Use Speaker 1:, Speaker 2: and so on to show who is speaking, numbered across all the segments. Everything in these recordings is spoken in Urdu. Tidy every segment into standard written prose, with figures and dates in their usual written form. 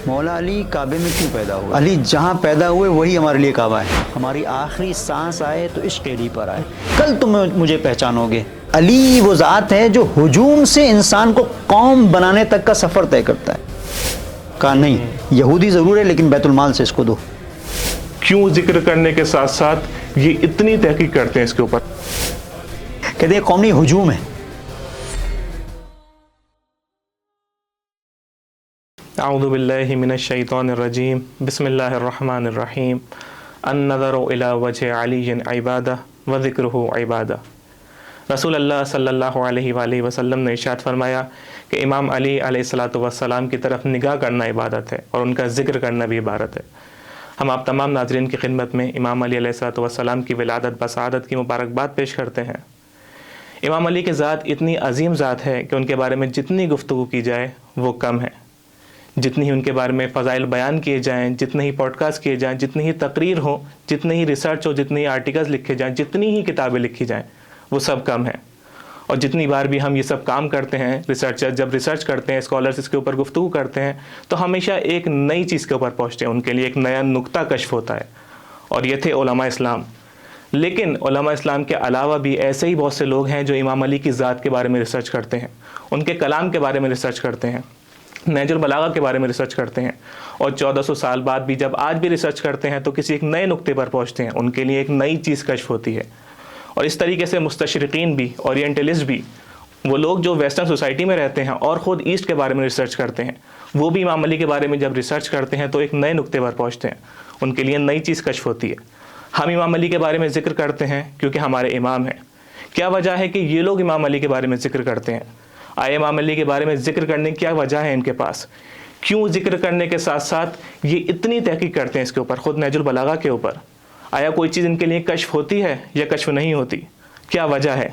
Speaker 1: مولا علی کعبے میں کیوں پیدا ہوئے؟ علی جہاں پیدا ہوئے وہی ہمارے لیے کعبہ ہے. ہماری آخری سانس آئے تو عشق علی پر آئے. کل تم مجھے پہچانو گے. علی وہ ذات ہے جو ہجوم سے انسان کو قوم بنانے تک کا سفر طے کرتا ہے. کہا نہیں، یہودی ضرور ہے لیکن بیت المال سے اس کو دو.
Speaker 2: کیوں ذکر کرنے کے ساتھ ساتھ یہ اتنی تحقیق کرتے ہیں اس کے اوپر؟
Speaker 1: کہتے ہیں قومی ہجوم ہے.
Speaker 2: اعوذ باللہ من الشیطان الرجیم، بسم اللہ الرحمن الرحیم. النظر الی وجہ علی عبادہ وذکرہ عبادہ. رسول اللہ صلی اللہ علیہ وآلہ وسلم نے ارشاد فرمایا کہ امام علی علیہ الصلاۃ والسلام کی طرف نگاہ کرنا عبادت ہے اور ان کا ذکر کرنا بھی عبادت ہے. ہم آپ تمام ناظرین کی خدمت میں امام علی علیہ الصلاۃ والسلام کی ولادت بسعادت کی مبارکباد پیش کرتے ہیں. امام علی کی ذات اتنی عظیم ذات ہے کہ ان کے بارے میں جتنی گفتگو کی جائے وہ کم ہے. جتنی ہی ان کے بارے میں فضائل بیان کیے جائیں، جتنے ہی پوڈ کاسٹ کیے جائیں، جتنی ہی تقریر ہوں، جتنے ہی ریسرچ ہو، جتنے ہی آرٹیکلز لکھے جائیں، جتنی ہی کتابیں لکھی جائیں، وہ سب کم ہیں. اور جتنی بار بھی ہم یہ سب کام کرتے ہیں، ریسرچر جب ریسرچ کرتے ہیں، اسکالرس اس کے اوپر گفتگو کرتے ہیں، تو ہمیشہ ایک نئی چیز کے اوپر پہنچتے ہیں. ان کے لیے ایک نیا نقطہ کشف ہوتا ہے، اور یہ تھے علماء اسلام. لیکن علماء اسلام کے علاوہ بھی ایسے ہی بہت سے لوگ ہیں جو امام علی کی ذات کے بارے میں ریسرچ کرتے ہیں، ان کے کلام کے بارے میں ریسرچ کرتے ہیں، نہج البلاغہ کے بارے میں ریسرچ کرتے ہیں، اور 1400 سال بعد بھی جب آج بھی ریسرچ کرتے ہیں تو کسی ایک نئے نقطے پر پہنچتے ہیں. ان کے لیے ایک نئی چیز کشف ہوتی ہے. اور اس طریقے سے مستشرقین بھی، اورینٹلسٹ بھی، وہ لوگ جو ویسٹرن سوسائٹی میں رہتے ہیں اور خود ایسٹ کے بارے میں ریسرچ کرتے ہیں، وہ بھی امام علی کے بارے میں جب ریسرچ کرتے ہیں تو ایک نئے نقطے پر پہنچتے ہیں. ان کے لیے نئی چیز کشف ہوتی ہے. ہم امام علی کے بارے میں ذکر کرتے ہیں کیونکہ ہمارے امام ہیں. کیا وجہ ہے کہ یہ لوگ امام علی کے بارے میں ذکر کرتے ہیں؟ آئے امام علی کے بارے میں ذکر کرنے کی کیا وجہ ہے ان کے پاس؟ کیوں ذکر کرنے کے ساتھ ساتھ یہ اتنی تحقیق کرتے ہیں اس کے اوپر، خود نہج البلاغہ کے اوپر؟ آیا کوئی چیز ان کے لیے کشف ہوتی ہے یا کشف نہیں ہوتی؟ کیا وجہ ہے؟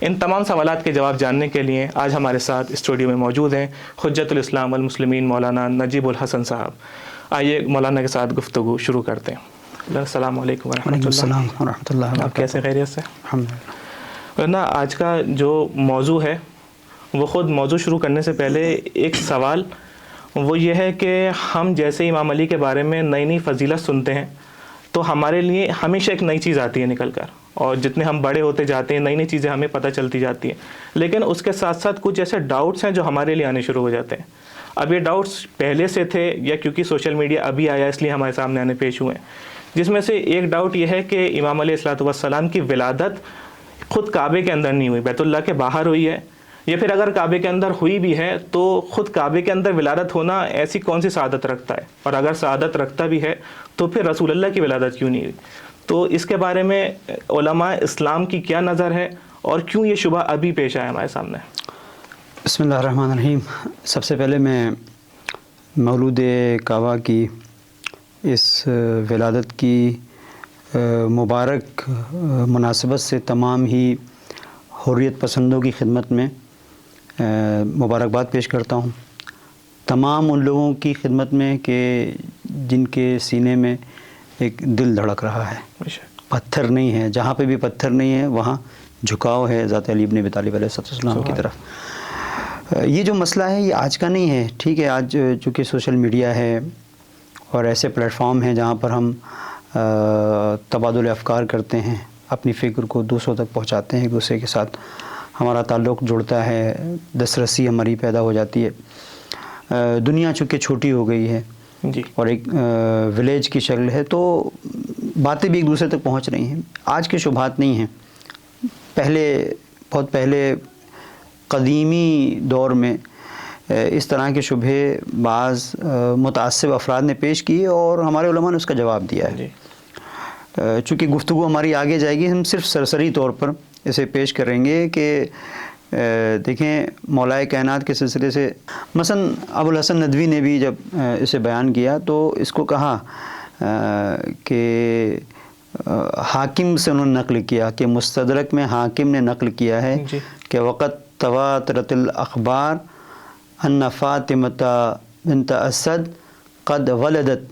Speaker 2: ان تمام سوالات کے جواب جاننے کے لیے آج ہمارے ساتھ اسٹوڈیو میں موجود ہیں حجت الاسلام والمسلمین مولانا نجیب الحسن صاحب. آئیے مولانا کے ساتھ گفتگو شروع کرتے ہیں. السلام علیکم ورحمۃ اللہ. آپ کیسے؟ خیریت سے؟ ورنہ آج کا جو موضوع ہے وہ خود موضوع شروع کرنے سے پہلے ایک سوال وہ یہ ہے کہ ہم جیسے امام علی کے بارے میں نئی نئی فضیلت سنتے ہیں تو ہمارے لیے ہمیشہ ایک نئی چیز آتی ہے نکل کر، اور جتنے ہم بڑے ہوتے جاتے ہیں نئی نئی چیزیں ہمیں پتہ چلتی جاتی ہیں. لیکن اس کے ساتھ ساتھ کچھ ایسے ڈاؤٹس ہیں جو ہمارے لیے آنے شروع ہو جاتے ہیں. اب یہ ڈاؤٹس پہلے سے تھے یا کیونکہ سوشل میڈیا ابھی آیا اس لیے ہمارے سامنے آنے پیش ہوئے ہیں؟ جس میں سے ایک ڈاؤٹ یہ ہے کہ امام علیہ الصلوۃ والسلام کی ولادت خود کعبے کے اندر نہیں ہوئی، بیت اللہ کے باہر ہوئی ہے، یا پھر اگر کعبے کے اندر ہوئی بھی ہے تو خود کعبے کے اندر ولادت ہونا ایسی کون سی سعادت رکھتا ہے؟ اور اگر سعادت رکھتا بھی ہے تو پھر رسول اللہ کی ولادت کیوں نہیں ہوئی؟ تو اس کے بارے میں علماء اسلام کی کیا نظر ہے اور کیوں یہ شبہ ابھی پیش آیا ہمارے سامنے؟
Speaker 1: بسم اللہ الرحمن الرحیم. سب سے پہلے میں مولود کعبہ کی اس ولادت کی مبارک مناسبت سے تمام ہی حریت پسندوں کی خدمت میں مبارکباد پیش کرتا ہوں. تمام ان لوگوں کی خدمت میں کہ جن کے سینے میں ایک دل دھڑک رہا ہے، پتھر نہیں ہے، جہاں پہ بھی پتھر نہیں ہے وہاں جھکاؤ ہے ذات علی ابن ابی طالب علیہ السلام کی طرف. یہ جو مسئلہ ہے یہ آج کا نہیں ہے، ٹھیک ہے. آج چونکہ سوشل میڈیا ہے اور ایسے پلیٹ فارم ہیں جہاں پر ہم تبادل افکار کرتے ہیں، اپنی فکر کو دوسروں تک پہنچاتے ہیں، ایک دوسرے کے ساتھ ہمارا تعلق جڑتا ہے، دسترسی ہماری پیدا ہو جاتی ہے. دنیا چونکہ چھوٹی ہو گئی ہے
Speaker 2: جی،
Speaker 1: اور ایک ولیج کی شکل ہے تو باتیں بھی ایک دوسرے تک پہنچ رہی ہیں. آج کے شبہات نہیں ہیں. بہت پہلے قدیمی دور میں اس طرح کے شبہے بعض متعصب افراد نے پیش کیے اور ہمارے علماء نے اس کا جواب دیا ہے. چونکہ گفتگو ہماری آگے جائے گی، ہم صرف سرسری طور پر اسے پیش کریں گے کہ دیکھیں مولائے کائنات کے سلسلے سے مثلا ابو الحسن ندوی نے بھی جب اسے بیان کیا تو اس کو کہا کہ حاکم سے انہوں نے نقل کیا کہ مستدرک میں حاکم نے نقل کیا ہے کہ وقت تواترت الاخبار ان فاطمۃ بنت اسد قد ولدت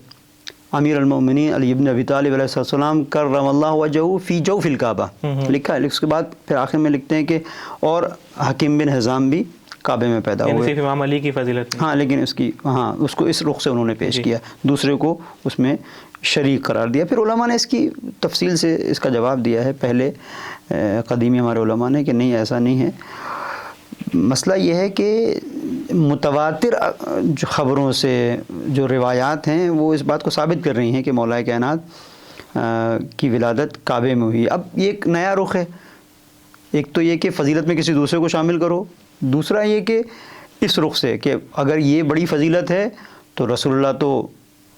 Speaker 1: امیر المؤمنین علی ابن ابی طالب علیہ السلام کرم اللہ وجہہ فی جوف الکعبہ لکھا ہے. اس کے بعد پھر آخر میں لکھتے ہیں کہ اور حکیم بن حزام بھی کعبے میں پیدا ہوئے.
Speaker 2: صرف امام علی کی فضیلت نہیں.
Speaker 1: ہاں لیکن اس کو اس رخ سے انہوں نے پیش کیا, دوسرے کو اس میں شریک قرار دیا. پھر علماء نے اس کی تفصیل سے اس کا جواب دیا ہے پہلے قدیمی ہمارے علماء نے کہ نہیں ایسا نہیں ہے. مسئلہ یہ ہے کہ متواتر جو خبروں سے جو روایات ہیں وہ اس بات کو ثابت کر رہی ہیں کہ مولا کائنات کی ولادت کعبے میں ہوئی. اب یہ ایک نیا رخ ہے, ایک تو یہ کہ فضیلت میں کسی دوسرے کو شامل کرو, دوسرا یہ کہ اس رخ سے کہ اگر یہ بڑی فضیلت ہے تو رسول اللہ تو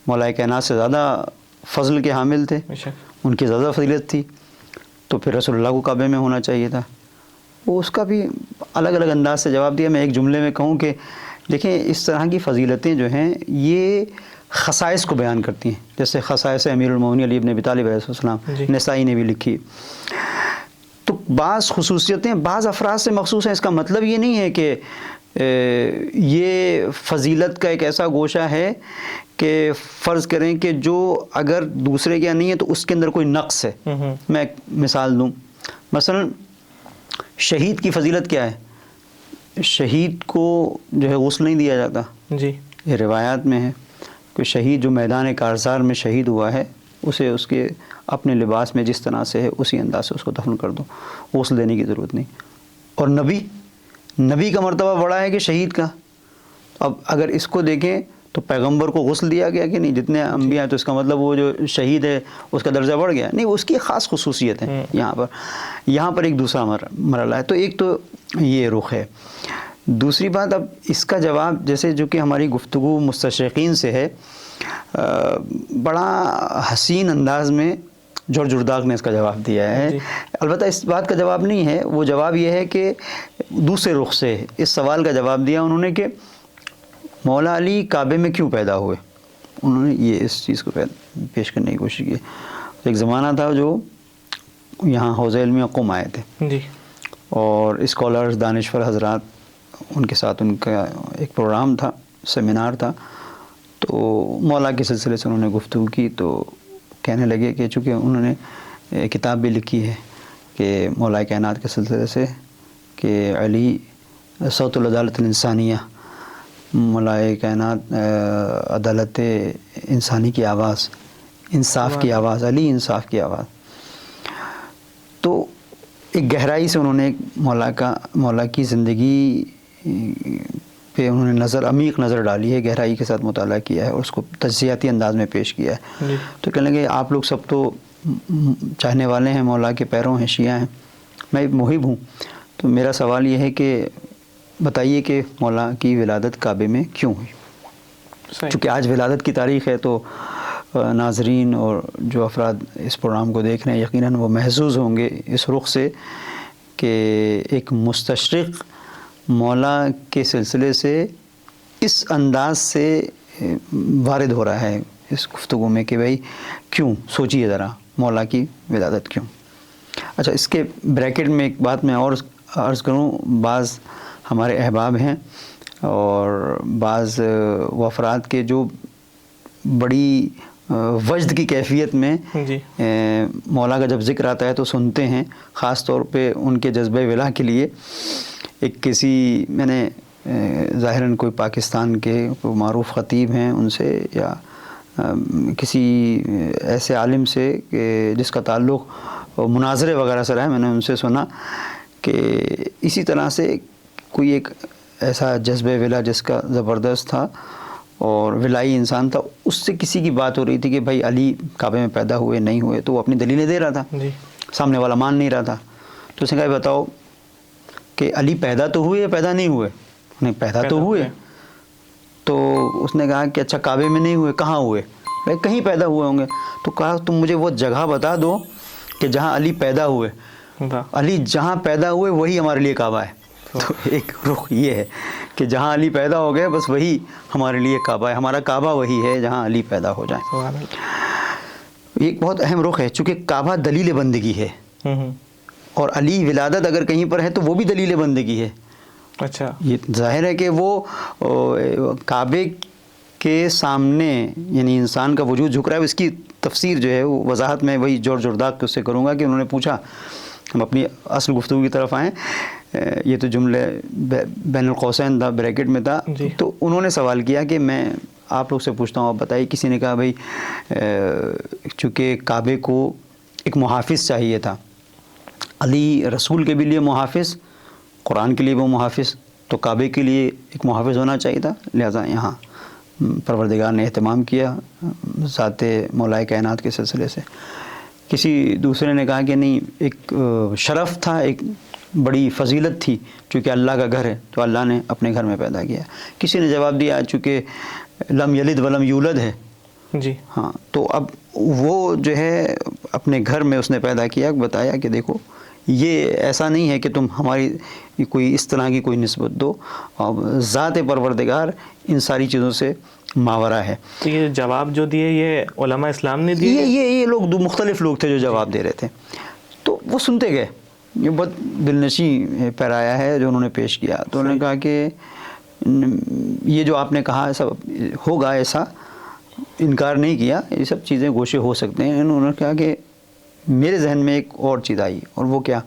Speaker 1: مولا کائنات سے زیادہ فضل کے حامل تھے, ان کی زیادہ فضیلت تھی, تو پھر رسول اللہ کو کعبے میں ہونا چاہیے تھا. وہ اس کا بھی الگ الگ انداز سے جواب دیا. میں ایک جملے میں کہوں کہ دیکھیں اس طرح کی فضیلتیں جو ہیں یہ خصائص کو بیان کرتی ہیں, جیسے خصائص امیر المومنین علی بن ابی طالب علیہ السلام, نسائی نے بھی لکھی. تو بعض خصوصیتیں بعض افراد سے مخصوص ہیں. اس کا مطلب یہ نہیں ہے کہ یہ فضیلت کا ایک ایسا گوشہ ہے کہ فرض کریں کہ جو اگر دوسرے کے نہیں ہے تو اس کے اندر کوئی نقص ہے. میں ایک مثال دوں, مثلا شہید کی فضیلت کیا ہے؟ شہید کو جو ہے غسل نہیں دیا جاتا.
Speaker 2: جی
Speaker 1: یہ روایات میں ہے کہ شہید جو میدان کارزار میں شہید ہوا ہے اسے اس کے اپنے لباس میں جس طرح سے ہے اسی انداز سے اس کو دفن کر دو, غسل دینے کی ضرورت نہیں. اور نبی کا مرتبہ بڑا ہے کہ شہید کا. اب اگر اس کو دیکھیں تو پیغمبر کو غسل دیا گیا کہ نہیں, جتنے انبیاء ہیں, تو اس کا مطلب وہ جو شہید ہے اس کا درجہ بڑھ گیا نہیں, اس کی خاص خصوصیت ہے. یہاں پر ایک دوسرا مرحلہ ہے. تو ایک تو یہ رخ ہے. دوسری بات, اب اس کا جواب جیسے جو کہ ہماری گفتگو مستشرقین سے ہے, بڑا حسین انداز میں جورج جرداق نے اس کا جواب دیا ہے. البتہ اس بات کا جواب نہیں ہے, وہ جواب یہ ہے کہ دوسرے رخ سے اس سوال کا جواب دیا انہوں نے کہ مولا علی کعبے میں کیوں پیدا ہوئے. انہوں نے یہ اس چیز کو پیش کرنے کی کوشش کی. ایک زمانہ تھا جو یہاں حوض علمیہ قم آئے تھے اور اسکالرز دانشور حضرات, ان کے ساتھ ان کا ایک پروگرام تھا, سیمینار تھا. تو مولا کے سلسلے سے انہوں نے گفتگو کی تو کہنے لگے کہ چونکہ انہوں نے کتاب بھی لکھی ہے کہ مولا کائنات کے سلسلے سے کہ علی صوت العدالت الانسانیہ, مولا کائنات عدالت انسانی کی آواز, انصاف کی آواز, علی انصاف کی آواز. تو ایک گہرائی سے انہوں نے مولا کی زندگی پہ انہوں نے عمیق نظر ڈالی ہے, گہرائی کے ساتھ مطالعہ کیا ہے اور اس کو تجزیاتی انداز میں پیش کیا ہے. تو کہنے لگے آپ لوگ سب تو چاہنے والے ہیں, مولا کے پیروں ہیں, شیعہ ہیں, میں محب ہوں. تو میرا سوال یہ ہے کہ بتائیے کہ مولا کی ولادت کعبے میں کیوں ہوئی؟ چونکہ آج ولادت کی تاریخ ہے تو ناظرین اور جو افراد اس پروگرام کو دیکھ رہے ہیں یقیناً وہ محظوظ ہوں گے اس رخ سے کہ ایک مستشرق مولا کے سلسلے سے اس انداز سے وارد ہو رہا ہے اس گفتگو میں کہ بھائی کیوں, سوچیے ذرا مولا کی ولادت کیوں. اچھا, اس کے بریکٹ میں ایک بات میں اور عرض کروں. بعض ہمارے احباب ہیں اور بعض وہ افراد کے جو بڑی وجد کی کیفیت میں مولا کا جب ذکر آتا ہے تو سنتے ہیں, خاص طور پہ ان کے جذبہ ولا کے لیے. ایک میں نے ظاہراً کوئی پاکستان کے کوئی معروف خطیب ہیں ان سے یا کسی ایسے عالم سے کہ جس کا تعلق مناظرے وغیرہ سے رہا ہے, میں نے ان سے سنا کہ اسی طرح سے کوئی ایک ایسا جذبہ ولا جس کا زبردست تھا اور ولائی انسان تھا, اس سے کسی کی بات ہو رہی تھی کہ بھائی علی کعبے میں پیدا ہوئے نہیں ہوئے, تو وہ اپنی دلیلیں دے رہا تھا, سامنے والا مان نہیں رہا تھا. تو اس نے کہا بتاؤ کہ علی پیدا تو ہوئے یا پیدا نہیں ہوئے؟ نہیں, پیدا تو ہوئے. تو اس نے کہا کہ اچھا کعبے میں نہیں ہوئے, کہاں ہوئے؟ کہیں پیدا ہوئے ہوں گے. تو کہا تم مجھے وہ جگہ بتا دو کہ جہاں علی پیدا ہوئے. علی جہاں پیدا ہوئے وہی ہمارے لیے کعبہ ہے. تو ایک رخ یہ ہے کہ جہاں علی پیدا ہو گئے بس وہی ہمارے لیے کعبہ ہے, ہمارا کعبہ وہی ہے جہاں علی پیدا ہو جائے. یہ ایک بہت اہم رخ ہے چونکہ کعبہ دلیل بندگی ہے اور علی ولادت اگر کہیں پر ہے تو وہ بھی دلیل بندگی ہے.
Speaker 2: اچھا, یہ
Speaker 1: ظاہر ہے کہ وہ کعبے کے سامنے یعنی انسان کا وجود جھک رہا ہے. اس کی تفسیر جو ہے وہ وضاحت میں وہی جورج جرداق اس سے کروں گا کہ انہوں نے پوچھا, ہم اپنی اصل گفتگو کی طرف آئیں, یہ تو جملے بین القوسین تھا، بریکٹ میں تھا. تو انہوں نے سوال کیا کہ میں آپ لوگ سے پوچھتا ہوں، آپ بتائیے. کسی نے کہا بھائی چونکہ کعبے کو ایک محافظ چاہیے تھا، علی رسول کے بھی لیے محافظ، قرآن کے لیے وہ محافظ، تو کعبے کے لیے ایک محافظ ہونا چاہیے تھا. لہٰذا یہاں پروردگار نے اہتمام کیا ذات مولائے کائنات کے سلسلے سے. کسی دوسرے نے کہا کہ نہیں، ایک شرف تھا، ایک بڑی فضیلت تھی، چونکہ اللہ کا گھر ہے تو اللہ نے اپنے گھر میں پیدا کیا. کسی نے جواب دیا چونکہ لم یلد ولم یولد ہے.
Speaker 2: جی
Speaker 1: ہاں، تو اب وہ جو ہے اپنے گھر میں اس نے پیدا کیا. بتایا کہ دیکھو یہ ایسا نہیں ہے کہ تم ہماری کوئی اس طرح کی کوئی نسبت دو، ذات پروردگار ان ساری چیزوں سے ماورا ہے.
Speaker 2: تو یہ جواب جو دیے یہ علماء اسلام نے دیے؟
Speaker 1: یہ لوگ مختلف لوگ تھے جو جواب دے رہے تھے. تو وہ سنتے گئے. یہ بہت دلنشیں پیرایا ہے جو انہوں نے پیش کیا. تو انہوں نے کہا کہ یہ جو آپ نے کہا ایسا ہوگا، ایسا انکار نہیں کیا، یہ سب چیزیں گوشے ہو سکتے ہیں. انہوں نے کہا کہ میرے ذہن میں ایک اور چیز آئی، اور وہ کیا؟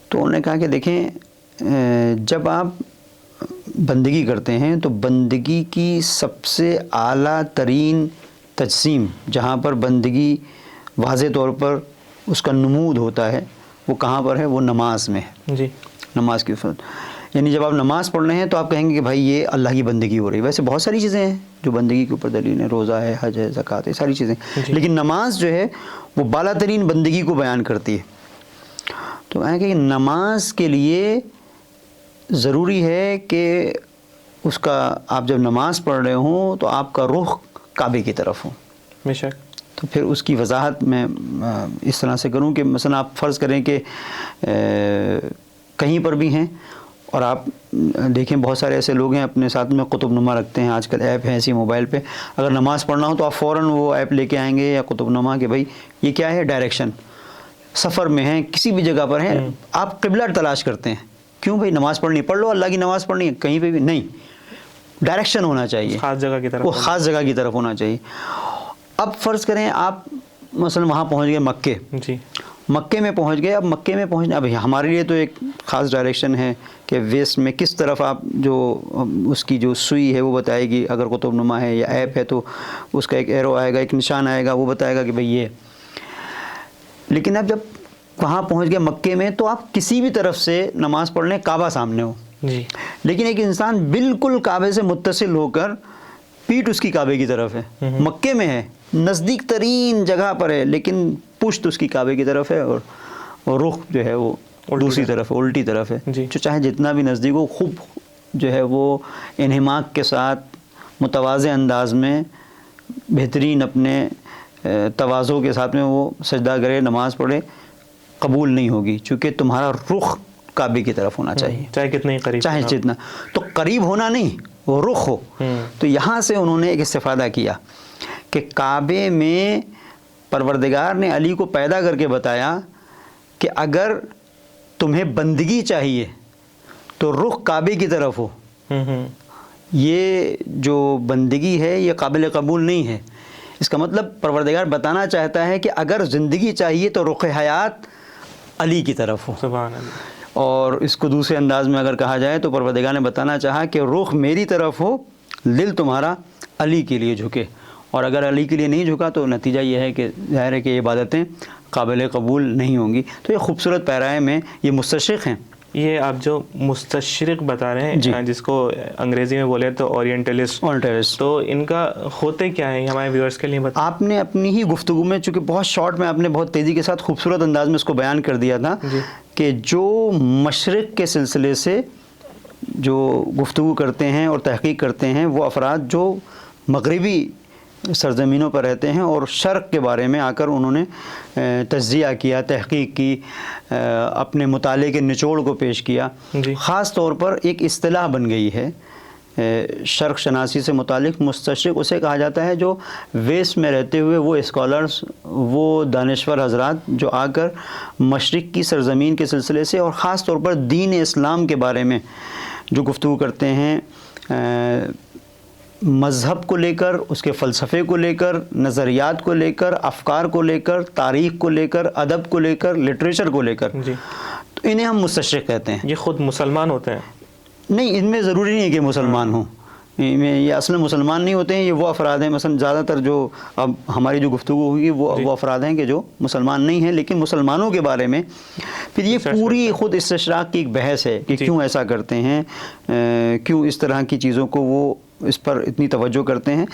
Speaker 1: تو انہوں نے کہا کہ دیکھیں، جب آپ بندگی کرتے ہیں تو بندگی کی سب سے اعلیٰ ترین تجسیم جہاں پر بندگی واضح طور پر اس کا نمود ہوتا ہے وہ کہاں پر ہے؟ وہ نماز میں ہے.
Speaker 2: جی،
Speaker 1: نماز کی فرض. یعنی جب آپ نماز پڑھ رہے ہیں تو آپ کہیں گے کہ بھائی یہ اللہ کی بندگی ہو رہی ہے. ویسے بہت ساری چیزیں ہیں جو بندگی کے اوپر دلیل ہیں، روزہ ہے، حج ہے، زکوٰۃ ہے، ساری چیزیں. لیکن نماز جو ہے وہ بالا ترین بندگی کو بیان کرتی ہے. تو کہیں کہ نماز کے لیے ضروری ہے کہ اس کا آپ جب نماز پڑھ رہے ہوں تو آپ کا رخ کعبے کی طرف ہو.
Speaker 2: بے شک.
Speaker 1: تو پھر اس کی وضاحت میں اس طرح سے کروں کہ مثلا آپ فرض کریں کہ کہیں پر بھی ہیں اور آپ دیکھیں بہت سارے ایسے لوگ ہیں اپنے ساتھ میں قطب نما رکھتے ہیں. آج کل ایپ ہے ایسی موبائل پہ، اگر نماز پڑھنا ہو تو آپ فوراً وہ ایپ لے کے آئیں گے یا قطب نما کہ بھائی یہ کیا ہے؟ ڈائریکشن. سفر میں ہیں، کسی بھی جگہ پر ہیں، آپ قبلہ تلاش کرتے ہیں. کیوں بھائی؟ نماز پڑھنی، پڑھ لو، اللہ کی نماز پڑھنی ہے. کہیں پہ بھی نہیں، ڈائریکشن ہونا چاہیے،
Speaker 2: خاص جگہ کی طرف،
Speaker 1: وہ خاص جگہ کی طرف ہونا چاہیے. اب فرض کریں آپ مثلا وہاں پہنچ گئے مکے.
Speaker 2: جی،
Speaker 1: مکے میں پہنچ گئے. اب مکے میں پہنچنا اب ہمارے لیے تو ایک خاص ڈائریکشن ہے کہ ویسٹ میں کس طرف آپ جو اس کی جو سوئی ہے وہ بتائے گی. اگر قطب نما ہے یا ایپ ہے تو اس کا ایک ایرو آئے گا، ایک نشان آئے گا، وہ بتائے گا کہ بھئی یہ. لیکن اب جب وہاں پہنچ گئے مکے میں تو آپ کسی بھی طرف سے نماز پڑھ لیں، کعبہ سامنے ہو.
Speaker 2: جی،
Speaker 1: لیکن ایک انسان بالکل کعبے سے متصل ہو کر پیٹھ اس کی کعبے کی طرف ہے، مکے میں ہے، نزدیک ترین جگہ پر ہے، لیکن پشت اس کی کعبے کی طرف ہے اور رخ جو ہے وہ دوسری طرف ہے، الٹی طرف ہے. جو چاہے جتنا بھی نزدیک ہو، خوب جو ہے وہ انہماک کے ساتھ متواضع انداز میں بہترین اپنے تواضع کے ساتھ میں وہ سجدہ کرے، نماز پڑھے، قبول نہیں ہوگی. چونکہ تمہارا رخ کعبے کی طرف ہونا چاہیے،
Speaker 2: چاہے کتنے قریب،
Speaker 1: چاہے جتنا. تو قریب ہونا نہیں، وہ رخ ہو. تو یہاں سے انہوں نے ایک استفادہ کیا کہ کعبے میں پروردگار نے علی کو پیدا کر کے بتایا کہ اگر تمہیں بندگی چاہیے تو رخ کعبے کی طرف ہو. یہ جو بندگی ہے یہ قابل قبول نہیں ہے. اس کا مطلب پروردگار بتانا چاہتا ہے کہ اگر زندگی چاہیے تو رخ حیات علی کی طرف ہو.
Speaker 2: سبحان اللہ.
Speaker 1: اور اس کو دوسرے انداز میں اگر کہا جائے تو پروردگار نے بتانا چاہا کہ رخ میری طرف ہو، دل تمہارا علی کے لیے جھکے. اور اگر علی کے لیے نہیں جھکا تو نتیجہ یہ ہے کہ ظاہر ہے کہ یہ عبادتیں قابل قبول نہیں ہوں گی. تو یہ خوبصورت پیرائے میں یہ مستشرق ہیں.
Speaker 2: یہ آپ جو مستشرق بتا رہے ہیں، جس کو انگریزی میں بولے تو اورینٹلسٹ، تو ان کا ہوتے کیا ہے ہمارے ویورز کے لیے بتا. آپ نے اپنی ہی گفتگو میں چونکہ بہت شارٹ میں آپ نے بہت تیزی کے ساتھ خوبصورت انداز میں اس کو بیان کر دیا تھا کہ جو مشرق کے سلسلے سے جو گفتگو کرتے ہیں اور تحقیق کرتے ہیں وہ افراد جو مغربی سرزمینوں پر رہتے ہیں اور شرق کے بارے میں آ کر انہوں نے تجزیہ کیا، تحقیق کی، اپنے مطالعے کے نچوڑ کو پیش کیا. خاص طور پر ایک اصطلاح بن گئی ہے شرق شناسی سے متعلق، مستشرق اسے کہا جاتا ہے جو ویسٹ میں رہتے ہوئے وہ اسکالرز، وہ دانشور حضرات جو آ کر مشرق کی سرزمین کے سلسلے سے اور خاص طور پر دین اسلام کے بارے میں جو گفتگو کرتے ہیں، مذہب کو لے کر، اس کے فلسفے کو لے کر، نظریات کو لے کر، افکار کو لے کر، تاریخ کو لے کر، ادب کو لے کر، لٹریچر کو لے کر.
Speaker 1: تو انہیں ہم مستشرق کہتے ہیں.
Speaker 2: یہ خود مسلمان ہوتے ہیں؟
Speaker 1: نہیں، ان میں ضروری نہیں ہے کہ مسلمان ہوں. یہ اصل مسلمان نہیں ہوتے ہیں. یہ وہ افراد ہیں، مثلا زیادہ تر جو اب ہماری جو گفتگو ہوگی وہ افراد ہیں کہ جو مسلمان نہیں ہیں لیکن مسلمانوں کے بارے میں پھر یہ پوری خود استشراق کی ایک بحث ہے کہ کیوں ایسا کرتے ہیں، کیوں اس طرح کی چیزوں کو وہ اس پر اتنی توجہ کرتے ہیں.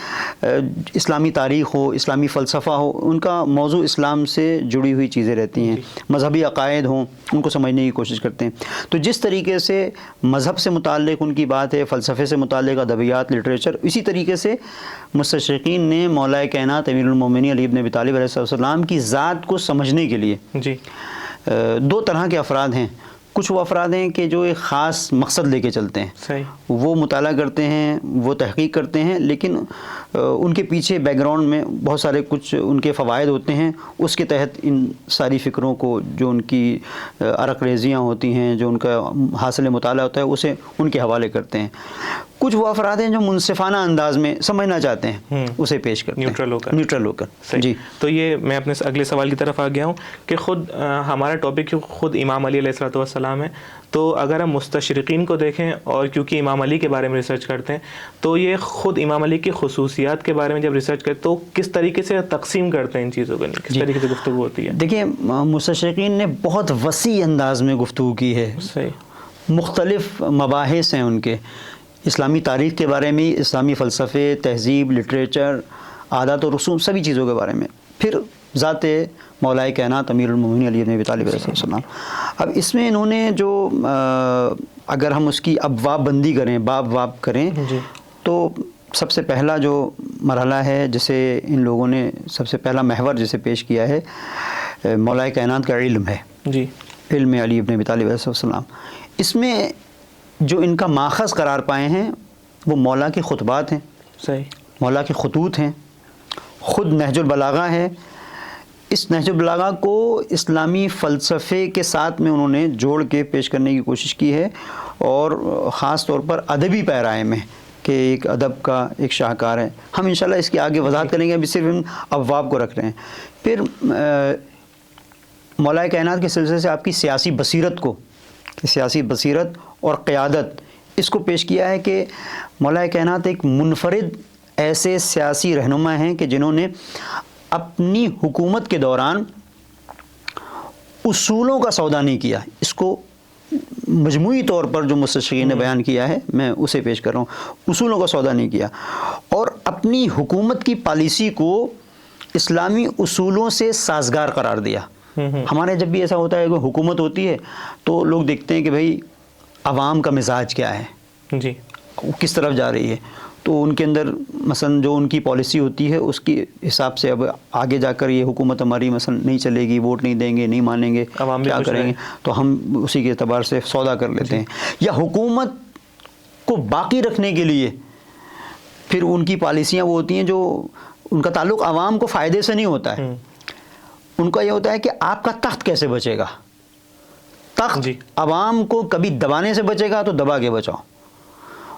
Speaker 1: اسلامی تاریخ ہو، اسلامی فلسفہ ہو، ان کا موضوع اسلام سے جڑی ہوئی چیزیں رہتی ہیں. مذہبی عقائد ہوں، ان کو سمجھنے کی کوشش کرتے ہیں. تو جس طریقے سے مذہب سے متعلق ان کی بات ہے، فلسفے سے متعلق ادبیات، لٹریچر، اسی طریقے سے مستشرقین نے مولا کائنات امیر المومنین علی بن ابی طالب علیہ السلام کی ذات کو سمجھنے کے لیے دو طرح کے افراد ہیں. کچھ وہ افراد ہیں کہ جو ایک خاص مقصد لے کے چلتے ہیں.
Speaker 2: صحیح.
Speaker 1: وہ مطالعہ کرتے ہیں، وہ تحقیق کرتے ہیں، لیکن ان کے پیچھے بیک گراؤنڈ میں بہت سارے کچھ ان کے فوائد ہوتے ہیں. اس کے تحت ان ساری فکروں کو، جو ان کی عرق ریزیاں ہوتی ہیں، جو ان کا حاصل مطالعہ ہوتا ہے، اسے ان کے حوالے کرتے ہیں. کچھ وہ افراد ہیں جو منصفانہ انداز میں سمجھنا چاہتے ہیں، اسے پیش کرتے ہیں نیوٹرل ہو کر.
Speaker 2: جی. تو یہ میں اپنے اگلے سوال کی طرف آ گیا ہوں کہ خود ہمارا ٹاپک خود امام علی علیہ الصلوۃ والسلام ہے. تو اگر ہم مستشرقین کو دیکھیں، اور کیونکہ امام علی کے بارے میں ریسرچ کرتے ہیں، تو یہ خود امام علی کی خصوصیات کے بارے میں جب ریسرچ کرتے تو کس طریقے سے تقسیم کرتے ہیں ان چیزوں کو، کس طریقے سے گفتگو ہوتی ہے؟
Speaker 1: دیکھیں، مستشرقین نے بہت وسیع انداز میں گفتگو کی ہے.
Speaker 2: صحیح.
Speaker 1: مختلف مباحث ہیں ان کے، اسلامی تاریخ کے بارے میں، اسلامی فلسفے، تہذیب، لٹریچر، عادات و رسوم، سبھی چیزوں کے بارے میں. پھر ذات مولا کائنات امیر المومنین علی بن ابی طالب علیہ السلام. اب اس میں انہوں نے جو اگر ہم اس کی ابواب بندی کریں، باب کریں، تو سب سے پہلا جو مرحلہ ہے جسے ان لوگوں نے سب سے پہلا محور جسے پیش کیا ہے، مولا کائنات کا علم ہے.
Speaker 2: جی.
Speaker 1: علم علی بن ابی طالب علیہ السلام. اس میں جو ان کا ماخذ قرار پائے ہیں وہ مولا کے خطبات ہیں.
Speaker 2: صحیح.
Speaker 1: مولا کے خطوط ہیں، خود نہج البلاغہ ہے. اس نہج البلاغہ کو اسلامی فلسفے کے ساتھ میں انہوں نے جوڑ کے پیش کرنے کی کوشش کی ہے، اور خاص طور پر ادبی پیرائے میں کہ ایک ادب کا ایک شاہکار ہے. ہم انشاءاللہ اس کی آگے وضاحت کریں گے، ابھی صرف ہم ابواب کو رکھ رہے ہیں. پھر مولا کائنات کے سلسلے سے آپ کی سیاسی بصیرت اور قیادت، اس کو پیش کیا ہے کہ مولا کائنات ایک منفرد ایسے سیاسی رہنما ہیں کہ جنہوں نے اپنی حکومت کے دوران اصولوں کا سودا نہیں کیا. اس کو مجموعی طور پر جو مستشرقین نے بیان کیا ہے، میں اسے پیش کر رہا ہوں. اصولوں کا سودا نہیں کیا، اور اپنی حکومت کی پالیسی کو اسلامی اصولوں سے سازگار قرار دیا. ہمارے جب بھی ایسا ہوتا ہے کہ حکومت ہوتی ہے تو لوگ دیکھتے ہیں کہ بھئی عوام کا مزاج کیا ہے،
Speaker 2: جی،
Speaker 1: کس طرف جا رہی ہے. تو ان کے اندر مثلا جو ان کی پالیسی ہوتی ہے اس کی حساب سے اب آگے جا کر یہ حکومت ہماری مثلا نہیں چلے گی، ووٹ نہیں دیں گے، نہیں مانیں گے، کیا کریں گے، تو ہم اسی کے اعتبار سے سودا کر لیتے ہیں. یا حکومت کو باقی رکھنے کے لیے پھر ان کی پالیسیاں وہ ہوتی ہیں جو ان کا تعلق عوام کو فائدے سے نہیں ہوتا ہے. ان کا یہ ہوتا ہے کہ آپ کا تخت کیسے بچے گا. تخت عوام کو کبھی دبانے سے بچے گا تو دبا کے بچاؤ،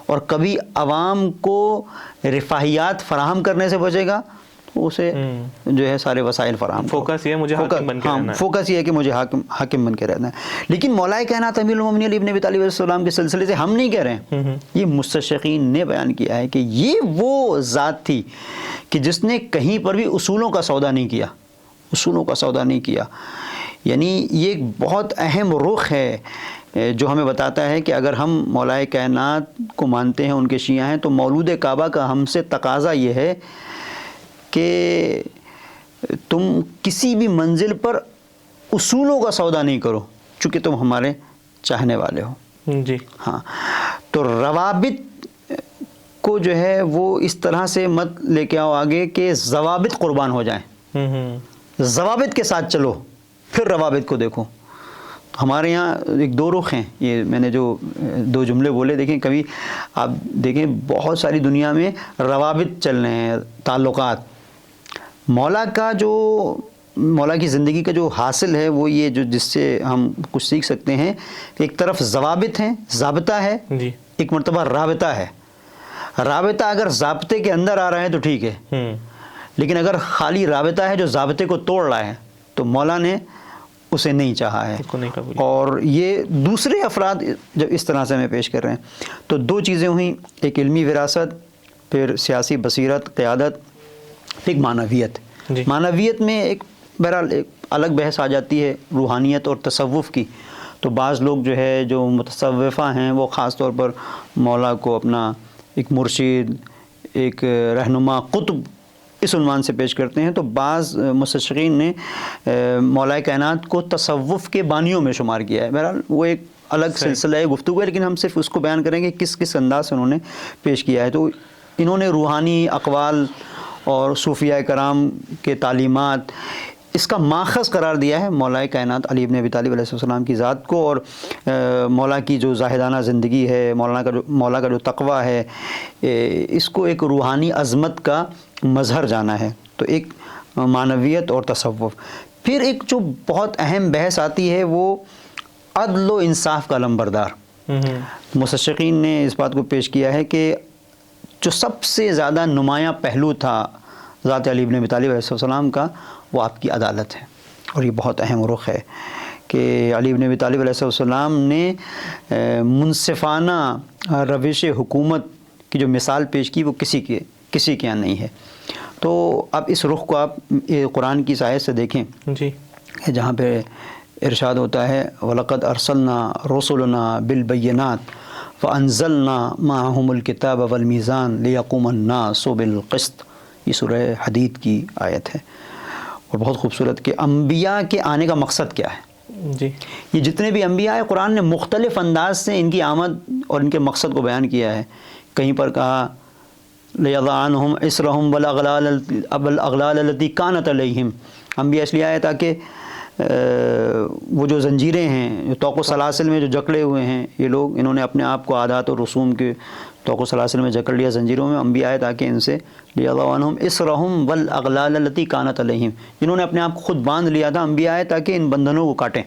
Speaker 1: اور کبھی عوام کو رفاہیات فراہم کرنے سے بچے گا تو اسے جو ہے سارے وسائل فراہم.
Speaker 2: فوکس یہ مجھے حاکم بن کے رہنا ہے.
Speaker 1: فوکس یہ ہے کہ مجھے حاکم بن کے رہنا ہے. لیکن مولا کائنات امیر المومنین علی بن ابی طالب علیہ السلام کے سلسلے سے ہم نہیں کہہ رہے ہیں، یہ مستشرقین نے بیان کیا ہے کہ یہ وہ ذات تھی کہ جس نے کہیں پر بھی اصولوں کا سودا نہیں کیا. یعنی یہ ایک بہت اہم رخ ہے جو ہمیں بتاتا ہے کہ اگر ہم مولا کائنات کو مانتے ہیں، ان کے شیعہ ہیں، تو مولود کعبہ کا ہم سے تقاضا یہ ہے کہ تم کسی بھی منزل پر اصولوں کا سودا نہیں کرو، چونکہ تم ہمارے چاہنے والے ہو.
Speaker 2: جی
Speaker 1: ہاں، تو روابط کو جو ہے وہ اس طرح سے مت لے کے آؤ آگے کہ ضوابط قربان ہو جائیں. ضوابط کے ساتھ چلو، پھر روابط کو دیکھو. ہمارے یہاں ایک دو رخ ہیں. یہ میں نے جو دو جملے بولے، دیکھیں کبھی آپ دیکھیں بہت ساری دنیا میں روابط چل رہے ہیں، تعلقات. مولا کی زندگی کا جو حاصل ہے وہ یہ جو جس سے ہم کچھ سیکھ سکتے ہیں کہ ایک طرف ضوابط ہیں، ضابطہ ہے، ایک مرتبہ رابطہ ہے. رابطہ اگر ضابطے کے اندر آ رہا ہے تو ٹھیک ہے، لیکن اگر خالی رابطہ ہے جو ضابطے کو توڑ رہا ہے تو مولا نے اسے نہیں چاہا ہے،
Speaker 2: اس کو نہیں قبول.
Speaker 1: اور یہ دوسرے افراد جب اس طرح سے ہمیں پیش کر رہے ہیں تو دو چیزیں ہوئیں، ایک علمی وراثت، پھر سیاسی بصیرت، قیادت، پھر ایک معنویت.
Speaker 2: جی.
Speaker 1: معنویت میں ایک بہرحال ایک الگ بحث آ جاتی ہے روحانیت اور تصوف کی. تو بعض لوگ جو ہے جو متصوفہ ہیں وہ خاص طور پر مولا کو اپنا ایک مرشد، ایک رہنما، قطب اس عنوان سے پیش کرتے ہیں. تو بعض مستشرقین نے مولا کائنات کو تصوف کے بانیوں میں شمار کیا ہے. بہرحال وہ ایک الگ سلسلہ ہے گفتگو ہے، لیکن ہم صرف اس کو بیان کریں گے کس کس انداز سے انہوں نے پیش کیا ہے. تو انہوں نے روحانی اقوال اور صوفیاء کرام کے تعلیمات اس کا ماخذ قرار دیا ہے مولا کائنات علی بن ابی طالب علیہ السلام کی ذات کو، اور مولا کی جو زاہدانہ زندگی ہے، مولا کا جو تقویٰ ہے، اس کو ایک روحانی عظمت کا مظہر جانا ہے. تو ایک معنویت اور تصوف. پھر ایک جو بہت اہم بحث آتی ہے وہ عدل و انصاف کا علمبردار. مستشرقین نے اس بات کو پیش کیا ہے کہ جو سب سے زیادہ نمایاں پہلو تھا ذات علی بن ابی طالب علیہ السلام کا وہ آپ کی عدالت ہے، اور یہ بہت اہم رخ ہے کہ علی بن ابی طالب علیہ السلام نے منصفانہ روش حکومت کی جو مثال پیش کی وہ کسی کے یہاں نہیں ہے. تو اب اس رخ کو آپ قرآن کی آیت سے دیکھیں
Speaker 2: جی،
Speaker 1: جہاں پہ ارشاد ہوتا ہے وَلَقَدْ أَرْسَلْنَا رُسُلُنَا بِالْبَيِّنَاتِ فَأَنزَلْنَا مَعَهُمُ الْكِتَابَ وَالْمِيزَانَ لِيَقُومَ النَّاسُ بِالْقِسْطِ. یہ سورہ حدید کی آیت ہے اور بہت خوبصورت کہ انبیاء کے آنے کا مقصد کیا ہے.
Speaker 2: جی،
Speaker 1: یہ جتنے بھی انبیاء ہیں قرآن نے مختلف انداز سے ان کی آمد اور ان کے مقصد کو بیان کیا ہے. کہیں پر کہا لِيَضَعَ عَنْهُمْ إِصْرَهُمْ وَالْأَغْلَالَ الَّتِي كَانَتْ عَلَيْهِمْ. انبیاء اس لیے آئے تاکہ وہ جو زنجیریں ہیں، جو طوق و سلاسل میں جو جکڑے ہوئے ہیں یہ لوگ، انہوں نے اپنے آپ کو عادات اور رسوم کے طوق و سلاسل میں جکڑ لیا، زنجیروں میں. انبیاء آئے تاکہ ان سے لِيَضَعَ عَنْهُمْ إِصْرَهُمْ وَالْأَغْلَالَ الَّتِي كَانَتْ عَلَيْهِمْ. جنہوں نے اپنے آپ کو خود باندھ لیا تھا، انبیاء آئے تاکہ ان بندھنوں کو کاٹیں.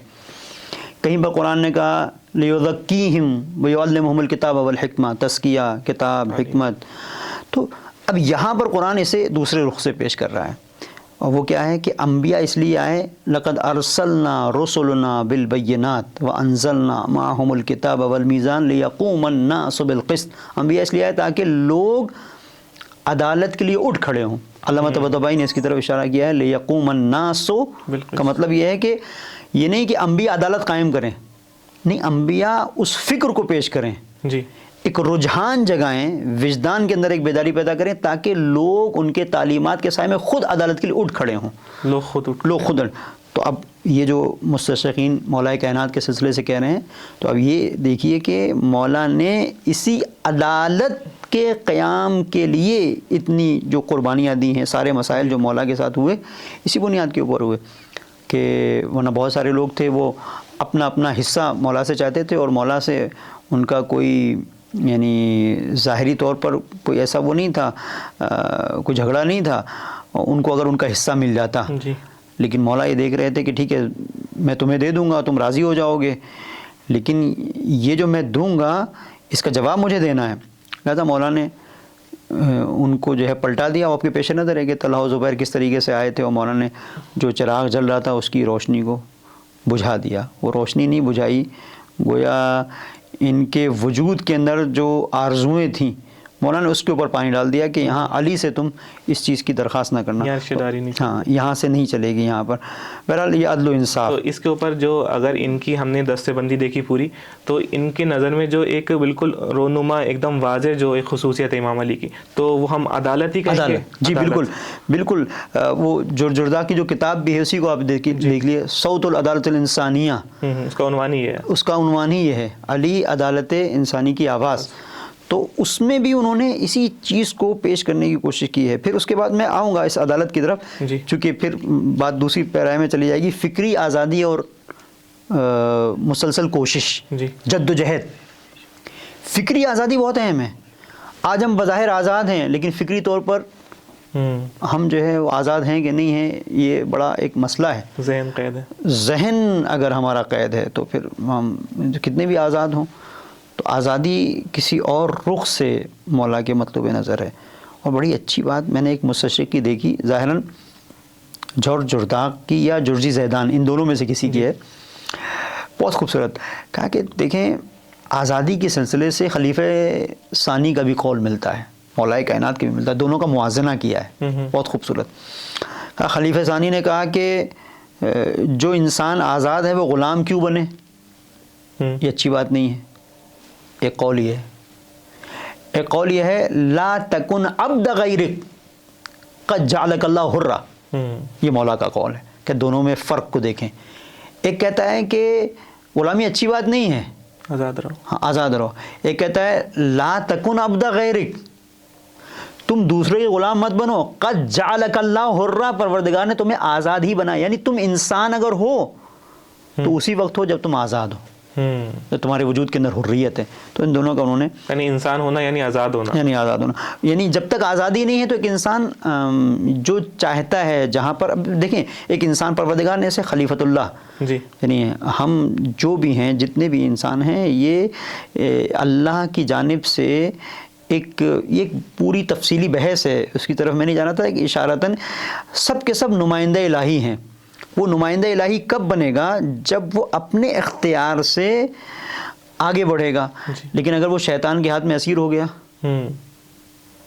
Speaker 1: کہیں پر قرآن نے کہا لِيُزَكِّيهِمْ وَيُعَلِّمُهُمُ الْكِتَابَ وَالْحِكْمَةَ، تزکیہ، کتاب، حکمت. تو اب یہاں پر قرآن اسے دوسرے رخ سے پیش کر رہا ہے، اور وہ کیا ہے کہ انبیاء اس لیے آئے لَقَدْ أَرْسَلْنَا رُسُلُنَا بِالْبَيِّنَاتِ وَأَنزَلْنَا مَعَهُمُ الْكِتَابَ وَالْمِيزَانَ لِيَقُومَ النَّاسُ بِالْقِسْطِ. انبیاء اس لیے آئے تاکہ لوگ عدالت کے لیے اٹھ کھڑے ہوں. علامہ طباطبائی نے اس کی طرف اشارہ کیا ہے لِيَقُومَ النَّاسُ کا مطلب یہ ہے کہ یہ نہیں کہ انبیاء عدالت قائم کریں، نہیں، انبیاء اس فکر کو پیش کریں،
Speaker 2: جی،
Speaker 1: ایک رجحان جگائیں، وجدان کے اندر ایک بیداری پیدا کریں تاکہ لوگ ان کے تعلیمات کے سائے میں خود عدالت کے لیے اٹھ کھڑے ہوں.
Speaker 2: لوگ خود
Speaker 1: تو اب یہ جو مستشرقین مولا کائنات کے سلسلے سے کہہ رہے ہیں، تو اب یہ دیکھیے کہ مولا نے اسی عدالت کے قیام کے لیے اتنی جو قربانیاں دی ہیں، سارے مسائل جو مولا کے ساتھ ہوئے اسی بنیاد کے اوپر ہوئے کہ ورنہ بہت سارے لوگ تھے وہ اپنا اپنا حصہ مولا سے چاہتے تھے، اور مولا سے ان کا کوئی یعنی ظاہری طور پر کوئی ایسا وہ نہیں تھا، کوئی جھگڑا نہیں تھا ان کو اگر ان کا حصہ مل جاتا.
Speaker 2: جی،
Speaker 1: لیکن مولا یہ دیکھ رہے تھے کہ ٹھیک ہے میں تمہیں دے دوں گا، تم راضی ہو جاؤ گے، لیکن یہ جو میں دوں گا اس کا جواب مجھے دینا ہے. لہٰذا مولا نے ان کو جو ہے پلٹا دیا. آپ کے پیش نظر ہے کہ طلحہ و زبیر کس طریقے سے آئے تھے اور مولا نے جو چراغ جل رہا تھا اس کی روشنی کو بجھا دیا. وہ روشنی نہیں بجھائی، گویا ان کے وجود کے اندر جو آرزوئیں تھیں مولا نے اس کے اوپر پانی ڈال دیا کہ یہاں علی سے تم اس چیز کی درخواست نہ کرنا، ہاں یہاں سے نہیں چلے گی یہاں پر. بہرحال یہ عدل و انصاف.
Speaker 2: تو اس کے اوپر جو اگر ان کی ہم نے دستے بندی دیکھی پوری، تو ان کی نظر میں جو ایک بالکل رونما ایک دم واضح جو ایک خصوصیت ہے امام علی کی، تو وہ ہم عدالت ہی کہیں گے.
Speaker 1: جی بالکل بالکل. وہ جرجردہ کی جو کتاب بھی ہے اسی کو آپ دیکھ لیجیے، صوت العدالت الانسانیہ،
Speaker 2: اس کا عنوان ہی ہے،
Speaker 1: اس کا عنوان ہی یہ ہے، علی عدالت انسانی کی آواز. تو اس میں بھی انہوں نے اسی چیز کو پیش کرنے کی کوشش کی ہے. پھر اس کے بعد میں آؤں گا اس عدالت کی طرف، چونکہ پھر بات دوسری پیرائے میں چلی جائے گی. فکری آزادی اور مسلسل کوشش، جد و جہد. فکری آزادی بہت اہم ہے. آج ہم بظاہر آزاد ہیں لیکن فکری طور پر ہم جو ہے وہ آزاد ہیں کہ نہیں ہیں، یہ بڑا ایک مسئلہ ہے.
Speaker 2: ذہن قید ہے.
Speaker 1: ذہن اگر ہمارا قید ہے تو پھر ہم کتنے بھی آزاد ہوں. تو آزادی کسی اور رخ سے مولا کے مطلوب نظر ہے. اور بڑی اچھی بات میں نے ایک مستشرق کی دیکھی، ظاہراً جورج جرداق کی یا جورجی زیدان، ان دونوں میں سے کسی کی ہے، بہت خوبصورت کہا کہ دیکھیں آزادی کے سلسلے سے خلیفہ ثانی کا بھی قول ملتا ہے، مولا کائنات کا بھی ملتا ہے، دونوں کا موازنہ کیا ہے، بہت خوبصورت۔ خلیفہ ثانی نے کہا کہ جو انسان آزاد ہے وہ غلام کیوں بنے، یہ اچھی بات نہیں ہے۔ ایک قول یہ ہے، ایک قول یہ ہے لا تکن عبد غیرک قد جعلک اللہ حرا، یہ مولا کا قول ہے کہ دونوں میں فرق کو دیکھیں۔ ایک کہتا ہے کہ غلامی اچھی بات نہیں ہے،
Speaker 2: آزاد رہو،
Speaker 1: ہاں آزاد رہو۔ ایک کہتا ہے لا تکن عبد غیرک، تم دوسرے کے غلام مت بنو، قد جعلک اللہ حرا، پروردگار نے تمہیں آزاد ہی بنایا، یعنی تم انسان اگر ہو تو اسی وقت ہو جب تم آزاد ہو، جو تمہارے وجود کے اندر حریت ہے۔ تو ان دونوں کا انہوں نے
Speaker 2: یعنی انسان ہونا یعنی آزاد ہونا،
Speaker 1: یعنی آزاد ہونا، یعنی جب تک آزادی نہیں ہے تو ایک انسان جو چاہتا ہے جہاں پر، اب دیکھیں ایک انسان پروردگار نے ایسے خلیفۃ اللہ،
Speaker 2: جی
Speaker 1: یعنی ہم جو بھی ہیں جتنے بھی انسان ہیں یہ اللہ کی جانب سے ایک پوری تفصیلی بحث ہے، اس کی طرف میں نہیں جانا تھا کہ اشارتاً سب کے سب نمائندہ الہی ہیں۔ وہ نمائندہ الہی کب بنے گا؟ جب وہ اپنے اختیار سے آگے بڑھے گا، لیکن اگر وہ شیطان کے ہاتھ میں اسیر ہو گیا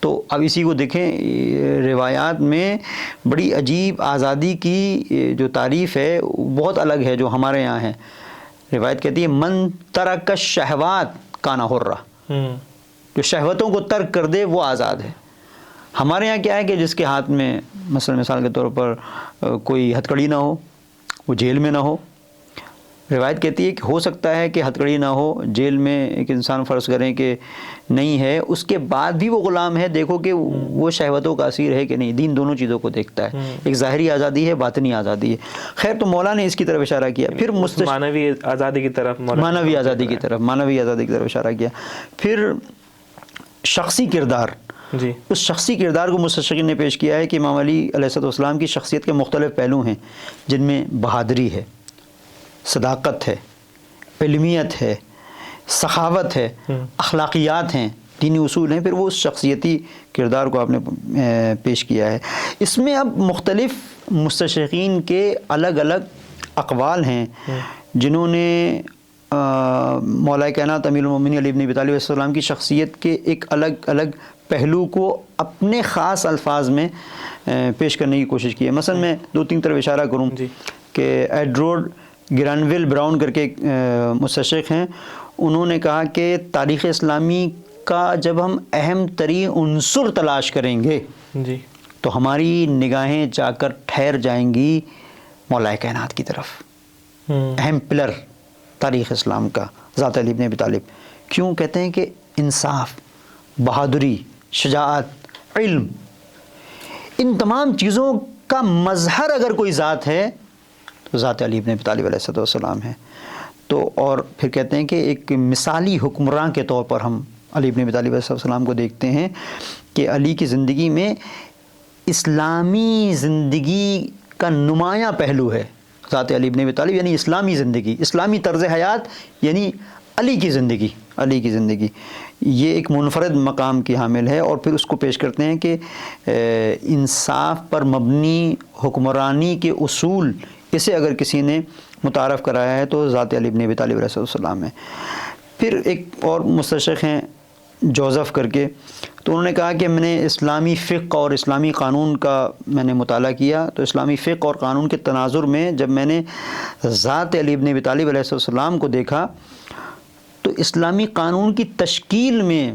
Speaker 1: تو اب اسی کو دیکھیں روایات میں بڑی عجیب آزادی کی جو تعریف ہے بہت الگ ہے جو ہمارے یہاں ہے۔ روایت کہتی ہے من ترک الشہوات کان حرا، جو شہوتوں کو ترک کر دے وہ آزاد ہے۔ ہمارے یہاں کیا ہے کہ جس کے ہاتھ میں مثال کے طور پر کوئی ہتھ کڑی نہ ہو، وہ جیل میں نہ ہو۔ روایت کہتی ہے کہ ہو سکتا ہے کہ ہتھ کڑی نہ ہو، جیل میں ایک انسان فرض کریں کہ نہیں ہے، اس کے بعد بھی وہ غلام ہے، دیکھو کہ وہ شہوتوں کا اسیر ہے کہ نہیں۔ دین دونوں چیزوں کو دیکھتا ہے، ایک ظاہری آزادی ہے، باطنی آزادی ہے۔ خیر تو مولا نے اس کی طرف اشارہ کیا، پھر
Speaker 2: معنوی آزادی کی طرف،
Speaker 1: معنوی آزادی کی طرف اشارہ کیا۔ پھر شخصی کردار،
Speaker 2: جی
Speaker 1: اس شخصی کردار کو مستشرقین نے پیش کیا ہے کہ امام علی علیہ السلام کی شخصیت کے مختلف پہلو ہیں، جن میں بہادری ہے، صداقت ہے، علمیت ہے، سخاوت ہے، اخلاقیات ہیں، دینی اصول ہیں۔ پھر وہ اس شخصیتی کردار کو آپ نے پیش کیا ہے۔ اس میں اب مختلف مستشرقین کے الگ الگ اقوال ہیں جنہوں نے مولا کائنات امیر المومنین علی بن ابی طالب علیہ السلام کی شخصیت کے ایک الگ الگ پہلو کو اپنے خاص الفاظ میں پیش کرنے کی کوشش کی ہے۔ مثلا میں دو تین طرف اشارہ کروں کہ ایڈورڈ گرانویل براؤن کر کے ایک مستشرق ہیں، انہوں نے کہا کہ تاریخ اسلامی کا جب ہم اہم ترین عنصر تلاش کریں گے
Speaker 2: جی
Speaker 1: تو ہماری نگاہیں جا کر ٹھہر جائیں گی مولا کائنات کی طرف، اہم پلر تاریخ اسلام کا، ذات علی بن ابی طالب۔ کیوں؟ کہتے ہیں کہ انصاف، بہادری، شجاعت، علم، ان تمام چیزوں کا مظہر اگر کوئی ذات ہے تو ذات علی بن ابی طالب علیہ السلام ہے۔ تو اور پھر کہتے ہیں کہ ایک مثالی حکمراں کے طور پر ہم علی بن ابی طالب علیہ السلام کو دیکھتے ہیں کہ علی کی زندگی میں اسلامی زندگی کا نمایاں پہلو ہے۔ ذات علی بن ابی طالب یعنی اسلامی زندگی، اسلامی طرز حیات، یعنی علی کی زندگی، علی کی زندگی یہ ایک منفرد مقام کی حامل ہے۔ اور پھر اس کو پیش کرتے ہیں کہ انصاف پر مبنی حکمرانی کے اصول، اسے اگر کسی نے متعارف کرایا ہے تو ذات علی بن ابی طالب علیہ السلام ہے۔ پھر ایک اور مستشرق ہیں جوزف کر کے، تو انہوں نے کہا کہ میں نے اسلامی فقہ اور اسلامی قانون کا میں نے مطالعہ کیا، تو اسلامی فقہ اور قانون کے تناظر میں جب میں نے ذات علی بن ابی طالب علیہ السلام کو دیکھا تو اسلامی قانون کی تشکیل میں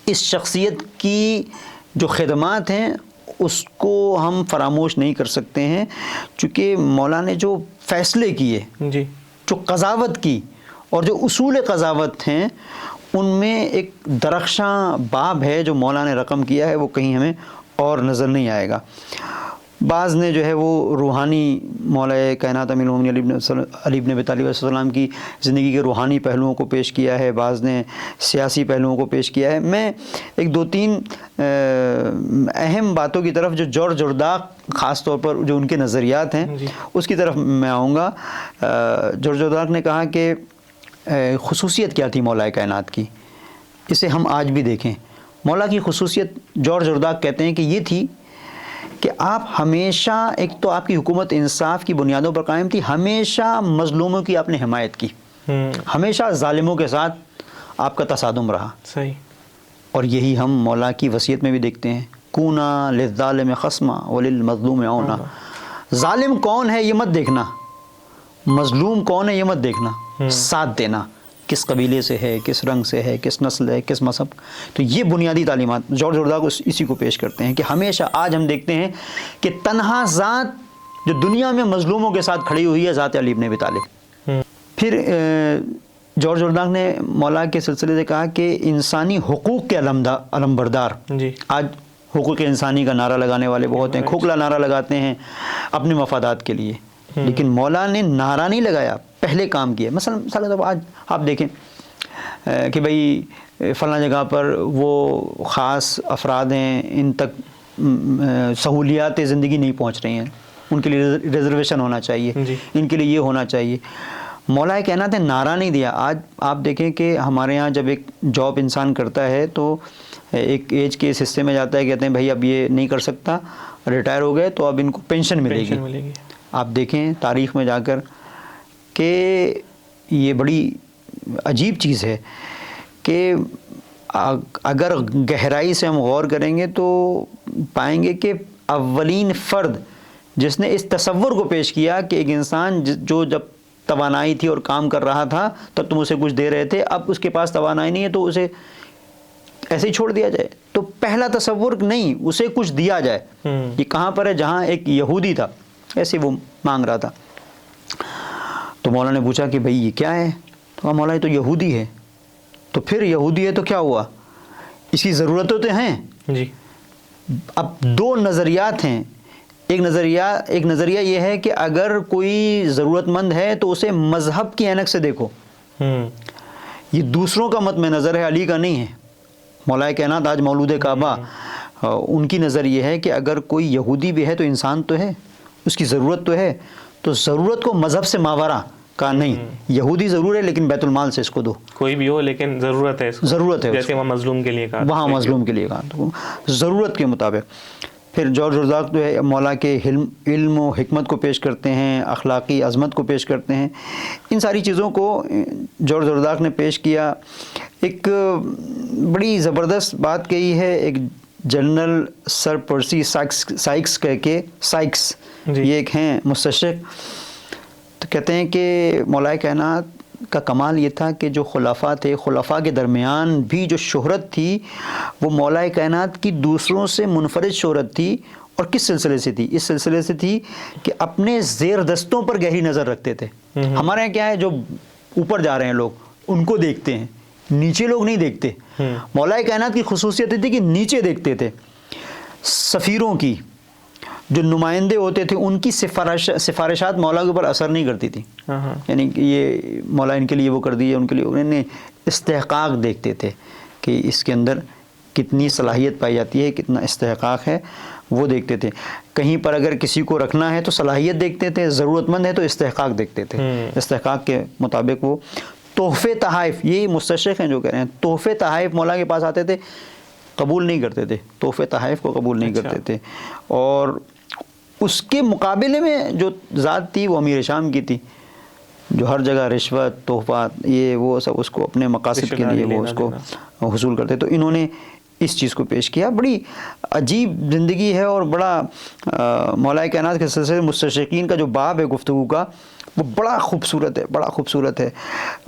Speaker 1: اس شخصیت کی جو خدمات ہیں اس کو ہم فراموش نہیں کر سکتے ہیں، چونکہ مولا نے جو فیصلے کیے،
Speaker 2: جی
Speaker 1: جو قضاوت کی اور جو اصول قضاوت ہیں، ان میں ایک درخشاں باب ہے جو مولا نے رقم کیا ہے، وہ کہیں ہمیں اور نظر نہیں آئے گا۔ بعض نے جو ہے وہ روحانی مولا کائنات امیر المومنین علی بن ابی طالب علیہ السلام کی زندگی کے روحانی پہلوؤں کو پیش کیا ہے، بعض نے سیاسی پہلوؤں کو پیش کیا ہے۔ میں ایک دو تین اہم باتوں کی طرف جو جورج جرداق خاص طور پر جو ان کے نظریات ہیں اس کی طرف میں آؤں گا۔ جورج جرداق نے کہا کہ خصوصیت کیا تھی مولا کائنات کی، اسے ہم آج بھی دیکھیں۔ مولا کی خصوصیت جورج جرداق کہتے ہیں کہ یہ تھی کہ آپ ہمیشہ، ایک تو آپ کی حکومت انصاف کی بنیادوں پر قائم تھی، ہمیشہ مظلوموں کی آپ نے حمایت کی، ہمیشہ ظالموں کے ساتھ آپ کا تصادم رہا.
Speaker 2: صحیح.
Speaker 1: اور یہی ہم مولا کی وصیت میں بھی دیکھتے ہیں، کونا للظالم خصما وللمظلوم عونا. ظالم کون ہے یہ مت دیکھنا، مظلوم کون ہے یہ مت دیکھنا، ساتھ دینا، کس قبیلے سے ہے، کس رنگ سے ہے، کس نسل ہے، کس مذہب. تو یہ بنیادی تعلیمات جورج زرداق اسی کو پیش کرتے ہیں کہ ہمیشہ آج ہم دیکھتے ہیں کہ تنہا ذات جو دنیا میں مظلوموں کے ساتھ کھڑی ہوئی ہے ذات علی ابن ابی طالب. پھر جورج زرداق نے مولا کے سلسلے سے کہا کہ انسانی حقوق کے علمبردار. آج حقوق انسانی کا نعرہ لگانے والے بہت ہیں، کھوکھلا نعرہ لگاتے ہیں اپنے مفادات کے لیے، لیکن مولا نے نعرہ نہیں لگایا، پہلے کام کیا. مثلا آج آپ دیکھیں کہ بھئی فلاں جگہ پر وہ خاص افراد ہیں، ان تک سہولیات زندگی نہیں پہنچ رہی ہیں، ان کے لیے ریزرویشن ہونا چاہیے، ان کے لیے یہ ہونا چاہیے. مولا کہنا تھا، نعرہ نہیں دیا. آج آپ دیکھیں کہ ہمارے ہاں جب ایک جاب انسان کرتا ہے تو ایک ایج کے اس حصے میں جاتا ہے، کہتے ہیں بھائی اب یہ نہیں کر سکتا، ریٹائر ہو گئے تو اب ان کو پینشن ملے گی. آپ دیکھیں تاریخ میں جا کر کہ یہ بڑی عجیب چیز ہے کہ اگر گہرائی سے ہم غور کریں گے تو پائیں گے کہ اولین فرد جس نے اس تصور کو پیش کیا کہ ایک انسان جو جب توانائی تھی اور کام کر رہا تھا تب تم اسے کچھ دے رہے تھے، اب اس کے پاس توانائی نہیں ہے تو اسے ایسے ہی چھوڑ دیا جائے، تو پہلا تصور نہیں، اسے کچھ دیا جائے. یہ کہاں پر ہے؟ جہاں ایک یہودی تھا ایسے وہ مانگ رہا تھا. تو مولا نے پوچھا کہ بھئی یہ کیا ہے؟ تو مولا یہ تو یہودی ہے. تو پھر یہودی ہے تو کیا ہوا؟ اس کی ضرورتیں تو ہیں. اب دو نظریات ہیں. ایک نظریہ یہ ہے کہ اگر کوئی ضرورت مند ہے تو اسے مذہب کی عینک سے دیکھو. یہ دوسروں کا مت میں نظر ہے، علی کا نہیں ہے. مولا کائنات آج مولود کعبہ، ان کی نظر یہ ہے کہ اگر کوئی یہودی بھی ہے تو انسان تو ہے، اس کی ضرورت تو ہے، تو ضرورت کو مذہب سے ماورا کا نہیں. یہودی ضرور ہے لیکن بیت المال سے اس کو دو، کوئی
Speaker 2: بھی ہو لیکن ضرورت ہے،
Speaker 1: ضرورت ہے.
Speaker 2: جیسے وہاں مظلوم کے لیے کہا،
Speaker 1: وہاں مظلوم کے لیے کہا، ضرورت کے مطابق. پھر جورج زرداق جو ہے مولا کے علم و حکمت کو پیش کرتے ہیں، اخلاقی عظمت کو پیش کرتے ہیں. ان ساری چیزوں کو جورج زرداق نے پیش کیا. ایک بڑی زبردست بات کہی ہے ایک جنرل سر پرسی سائکس کہہ کے، سائکس یہ ایک ہیں مستشرق، تو کہتے ہیں کہ مولا کائنات کا کمال یہ تھا کہ جو خلفاء تھے، خلفاء کے درمیان بھی جو شہرت تھی وہ مولا کائنات کی دوسروں سے منفرد شہرت تھی. اور کس سلسلے سے تھی؟ اس سلسلے سے تھی کہ اپنے زیر دستوں پر گہری نظر رکھتے تھے. ہمارے یہاں کیا ہے، جو اوپر جا رہے ہیں لوگ ان کو دیکھتے ہیں، نیچے لوگ نہیں دیکھتے. مولا کائنات کی خصوصیت تھی کہ نیچے دیکھتے تھے. سفیروں کی جو نمائندے ہوتے تھے ان کی سفارشات مولا کے اوپر اثر نہیں کرتی تھی. یعنی کہ یہ مولا ان کے لیے وہ کر دیے، ان کے لیے انہوں نے استحقاق دیکھتے تھے کہ اس کے اندر کتنی صلاحیت پائی جاتی ہے، کتنا استحقاق ہے، وہ دیکھتے تھے. کہیں پر اگر کسی کو رکھنا ہے تو صلاحیت دیکھتے تھے، ضرورت مند ہے تو استحقاق دیکھتے تھے. استحقاق کے مطابق وہ تحفے تحائف، یہی مستشرق ہیں جو کہہ رہے ہیں، تحفے تحائف مولا کے پاس آتے تھے، قبول نہیں کرتے تھے، تحفے تحائف کو قبول نہیں کرتے تھے. اور اس کے مقابلے میں جو ذات تھی وہ امیر شام کی تھی، جو ہر جگہ رشوت، تحفات، یہ وہ سب اس کو اپنے مقاصد کے لیے وہ اس کو حصول کرتے. تو انہوں نے اس چیز کو پیش کیا. بڑی عجیب زندگی ہے اور بڑا مولا کائنات کے سلسلے مستشرقین کا جو باب ہے گفتگو کا وہ بڑا خوبصورت ہے، بڑا خوبصورت ہے.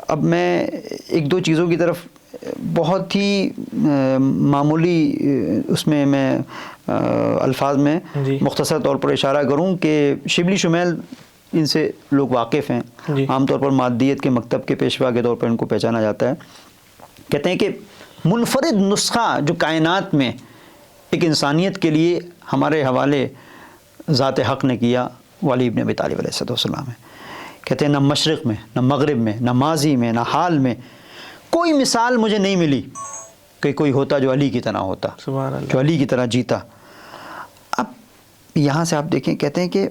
Speaker 1: اب میں ایک دو چیزوں کی طرف بہت ہی معمولی اس میں الفاظ میں مختصر طور پر اشارہ کروں کہ شبلی شمیل ان سے لوگ واقف ہیں. عام طور پر مادیت کے مکتب کے پیشوا کے طور پر ان کو پہچانا جاتا ہے. کہتے ہیں کہ منفرد نسخہ جو کائنات میں ایک انسانیت کے لیے ہمارے حوالے ذات حق نے کیا وہ علی ابن ابی طالب علیہ السلام ہے. کہتے ہیں نہ مشرق میں، نہ مغرب میں، نہ ماضی میں، نہ حال میں کوئی مثال مجھے نہیں ملی کہ کوئی ہوتا جو علی کی طرح ہوتا، جو علی کی طرح جیتا. اب یہاں سے آپ دیکھیں، کہتے ہیں کہ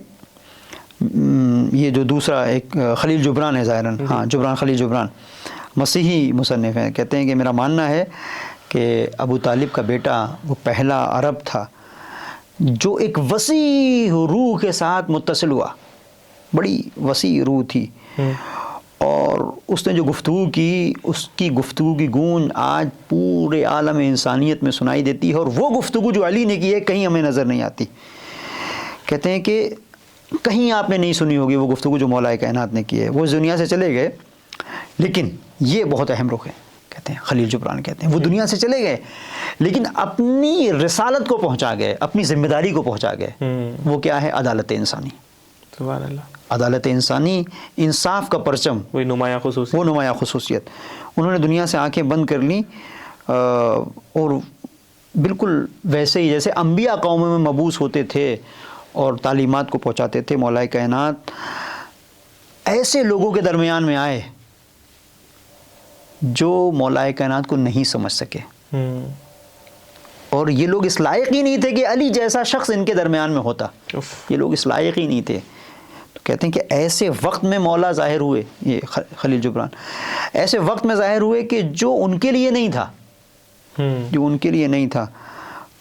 Speaker 1: یہ جو دوسرا ایک خلیل جبران ہے ظاہراً، ہاں جبران، خلیل جبران مسیحی مصنف ہیں. کہتے ہیں کہ میرا ماننا ہے کہ ابو طالب کا بیٹا وہ پہلا عرب تھا جو ایک وسیع روح کے ساتھ متصل ہوا، بڑی وسیع روح تھی، اور اس نے جو گفتگو کی، اس کی گفتگو کی گونج آج پورے عالم انسانیت میں سنائی دیتی ہے، اور وہ گفتگو جو علی نے کی ہے کہیں ہمیں نظر نہیں آتی۔ کہتے ہیں کہ کہیں آپ نے نہیں سنی ہوگی وہ گفتگو جو مولا کائنات نے کی ہے۔ وہ اس دنیا سے چلے گئے، لیکن یہ بہت اہم رخ ہے، کہتے ہیں خلیل جبران کہتے ہیں وہ دنیا سے چلے گئے لیکن اپنی رسالت کو پہنچا گئے، اپنی ذمہ داری کو پہنچا گئے۔ وہ کیا ہے؟ عدالت انسانی۔
Speaker 2: سبحان اللہ۔
Speaker 1: عدالت انسانی، انصاف کا پرچم،
Speaker 2: وہ نمایاں
Speaker 1: خصوصیت انہوں نے دنیا سے آنکھیں بند کر لیں، اور بالکل ویسے ہی جیسے انبیاء قوموں میں مبعوث ہوتے تھے اور تعلیمات کو پہنچاتے تھے، مولا کائنات ایسے لوگوں کے درمیان میں آئے جو مولا کائنات کو نہیں سمجھ سکے، اور یہ لوگ اس لائق ہی نہیں تھے کہ علی جیسا شخص ان کے درمیان میں ہوتا۔ یہ لوگ اس لائق ہی نہیں تھے۔ تو کہتے ہیں کہ ایسے وقت میں مولا ظاہر ہوئے، یہ خلیل جبران ایسے وقت میں ظاہر ہوئے کہ جو ان کے لیے نہیں تھا، جو ان کے لیے نہیں تھا۔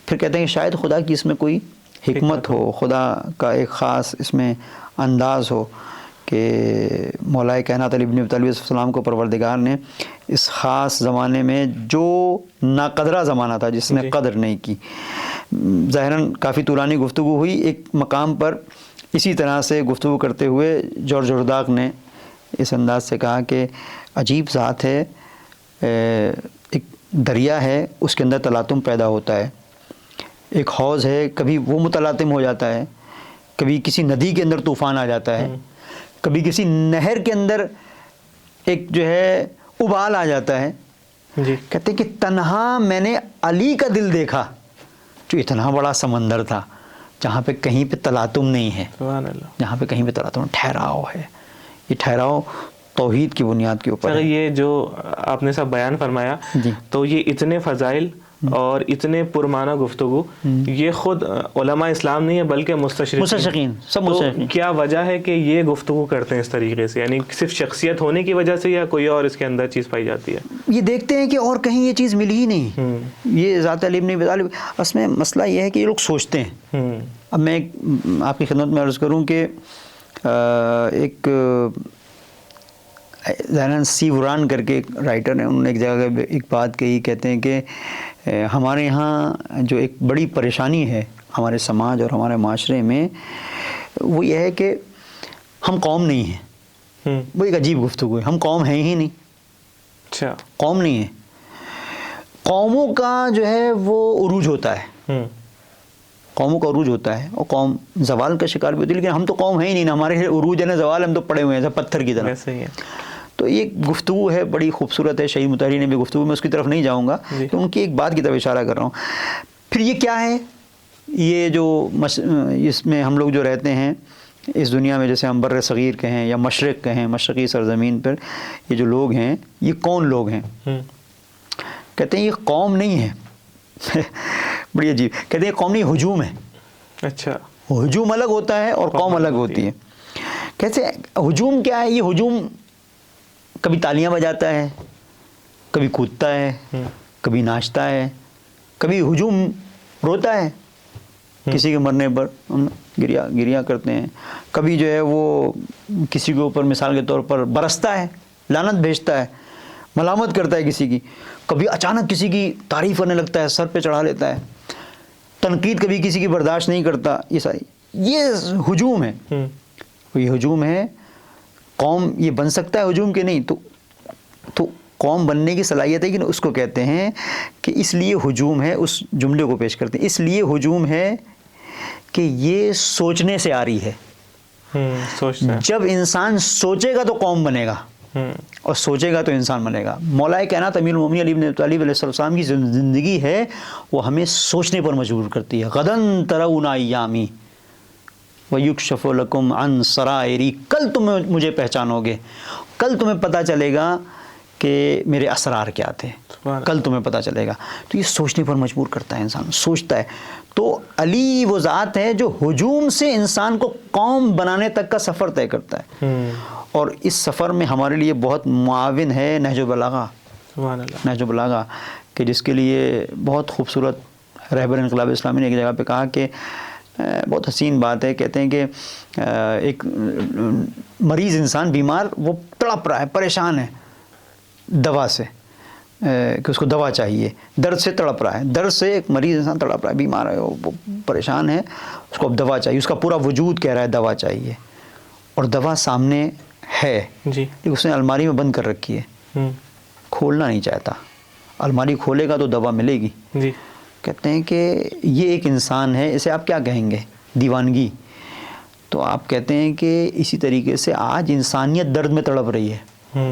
Speaker 1: پھر کہتے ہیں کہ شاید خدا کی اس میں کوئی حکمت ہو، خدا کا ایک خاص اس میں انداز ہو کہ مولا کائنات علی بن ابی طالب علیہ السلام کو پروردگار نے اس خاص زمانے میں، جو ناقدرہ زمانہ تھا جس نے قدر نہیں کی۔ ظاہراً کافی طولانی گفتگو ہوئی۔ ایک مقام پر اسی طرح سے گفتگو کرتے ہوئے جورج ہرداق نے اس انداز سے کہا کہ عجیب ذات ہے، ایک دریا ہے، اس کے اندر تلاطم پیدا ہوتا ہے، ایک حوض ہے، کبھی وہ متلاطم ہو جاتا ہے، کبھی کسی ندی کے اندر طوفان آ جاتا ہے، کبھی کسی نہر کے اندر ایک جو ہے ابال آ جاتا ہے۔ کہتے ہیں کہ تنہا میں نے علی کا دل دیکھا جو اتنا بڑا سمندر تھا جہاں پہ کہیں پہ تلاطم نہیں ہے، جہاں پہ کہیں پہ تلاطم، ٹھہراؤ ہے۔ یہ ٹھہراؤ توحید کی بنیاد کے اوپر ہے۔
Speaker 2: یہ جو آپ نے سب بیان فرمایا، تو یہ اتنے فضائل اور اتنے پرمعنی گفتگو، یہ خود علماء اسلام نہیں ہے بلکہ مستشرقین سب مستشرقین۔ کیا وجہ ہے کہ یہ گفتگو کرتے ہیں اس طریقے سے؟ یعنی صرف شخصیت ہونے کی وجہ سے، یا کوئی اور اس کے اندر چیز پائی جاتی ہے؟
Speaker 1: یہ دیکھتے ہیں کہ اور کہیں یہ چیز ملی ہی نہیں۔ یہ ذات علی بن ابی طالب، اس میں مسئلہ یہ ہے کہ یہ لوگ سوچتے ہیں۔ اب میں آپ کی خدمت میں عرض کروں کہ ایک ظاہراً سی وران کر کے ایک رائٹر نے، انہوں نے ایک جگہ ایک بات کہی، کہتے ہیں کہ ہمارے یہاں جو ایک بڑی پریشانی ہے ہمارے سماج اور ہمارے معاشرے میں، وہ یہ ہے کہ ہم قوم نہیں ہیں۔ وہ ایک عجیب گفتگو ہے، ہم قوم ہیں ہی نہیں۔
Speaker 2: اچھا،
Speaker 1: قوم نہیں ہے۔ قوموں کا جو ہے وہ عروج ہوتا ہے، قوموں کا عروج ہوتا ہے، اور قوم زوال کا شکار بھی ہوتی ہے، لیکن ہم تو قوم ہیں ہی نہیں، ہمارے عروج ہے نا زوال، ہم تو پڑے ہوئے ہیں جیسے پتھر کی طرح۔
Speaker 2: صحیح ہے۔
Speaker 1: تو یہ گفتگو ہے، بڑی خوبصورت ہے، شہید مطہری نے بھی گفتگو، میں اس کی طرف نہیں جاؤں گا، تو ان کی ایک بات کی طرف اشارہ کر رہا ہوں۔ پھر یہ کیا ہے؟ یہ جو اس میں ہم لوگ جو رہتے ہیں اس دنیا میں، جیسے ہم بر صغیر کہیں یا مشرق کہیں، مشرقی سرزمین پر یہ جو لوگ ہیں، یہ کون لوگ ہیں؟ کہتے ہیں یہ قوم نہیں ہے۔ بڑی عجیب، کہتے ہیں یہ قوم نہیں، ہجوم ہے۔
Speaker 2: اچھا،
Speaker 1: ہجوم الگ ہوتا ہے اور قوم الگ ہوتی ہے۔ کیسے ہجوم کیا ہے؟ یہ ہجوم کبھی تالیاں بجاتا ہے، کبھی کودتا ہے، کبھی ناچتا ہے، کبھی ہجوم روتا ہے کسی کے مرنے پر، گریا کرتے ہیں، کبھی جو ہے وہ کسی کے اوپر مثال کے طور پر برستا ہے، لعنت بھیجتا ہے، ملامت کرتا ہے کسی کی، کبھی اچانک کسی کی تعریف کرنے لگتا ہے، سر پہ چڑھا لیتا ہے، تنقید کبھی کسی کی برداشت نہیں کرتا۔ یہ ساری یہ ہجوم ہے، یہ ہجوم ہے۔ قوم یہ بن سکتا ہے ہجوم کے نہیں، تو قوم بننے کی صلاحیت ہے کہ اس کو کہتے ہیں کہ اس لیے ہجوم ہے، اس جملے کو پیش کرتے ہیں، اس لیے ہجوم ہے کہ یہ سوچنے سے آ رہی ہے۔ جب انسان سوچے گا تو قوم بنے گا، اور سوچے گا تو انسان بنے گا۔ مولا کائنات امیر المومنین علی بن ابی طالب علیہ السلام کی زندگی ہے، وہ ہمیں سوچنے پر مجبور کرتی ہے۔ غدن ترون ایامی وَيُكْشَفُ لَكُمْ عَنْ سَرَائِرِ، کل تم مجھے پہچانو گے، کل تمہیں پتہ چلے گا کہ میرے اسرار کیا تھے، کل تمہیں پتہ چلے گا۔ تو یہ سوچنے پر مجبور کرتا ہے، انسان سوچتا ہے۔ تو علی وہ ذات ہے جو ہجوم سے انسان کو قوم بنانے تک کا سفر طے کرتا ہے، اور اس سفر میں ہمارے لیے بہت معاون ہے نہج البلاغہ، نہج البلاغہ، کہ جس کے لیے بہت خوبصورت رہبر انقلاب اسلامی نے ایک جگہ پہ کہا کہ بہت حسین بات ہے. کہتے ہیں کہ ایک مریض انسان بیمار وہ تڑپ رہا ہے, پریشان ہے دوا سے, کہ اس کو دوا چاہیے, درد سے تڑپ رہا ہے, درد سے ایک مریض انسان تڑپ رہا ہے, بیمار ہے, وہ پریشان ہے, اس کو اب دوا چاہیے, اس کا پورا وجود کہہ رہا ہے دوا چاہیے, اور دوا سامنے ہے
Speaker 2: جی,
Speaker 1: لیکن اس نے الماری میں بند کر رکھی ہے, کھولنا نہیں چاہتا. الماری کھولے گا تو دوا ملے گی.
Speaker 2: جی,
Speaker 1: کہتے ہیں کہ یہ ایک انسان ہے, اسے آپ کیا کہیں گے, دیوانگی. تو آپ کہتے ہیں کہ اسی طریقے سے آج انسانیت درد میں تڑپ رہی ہے,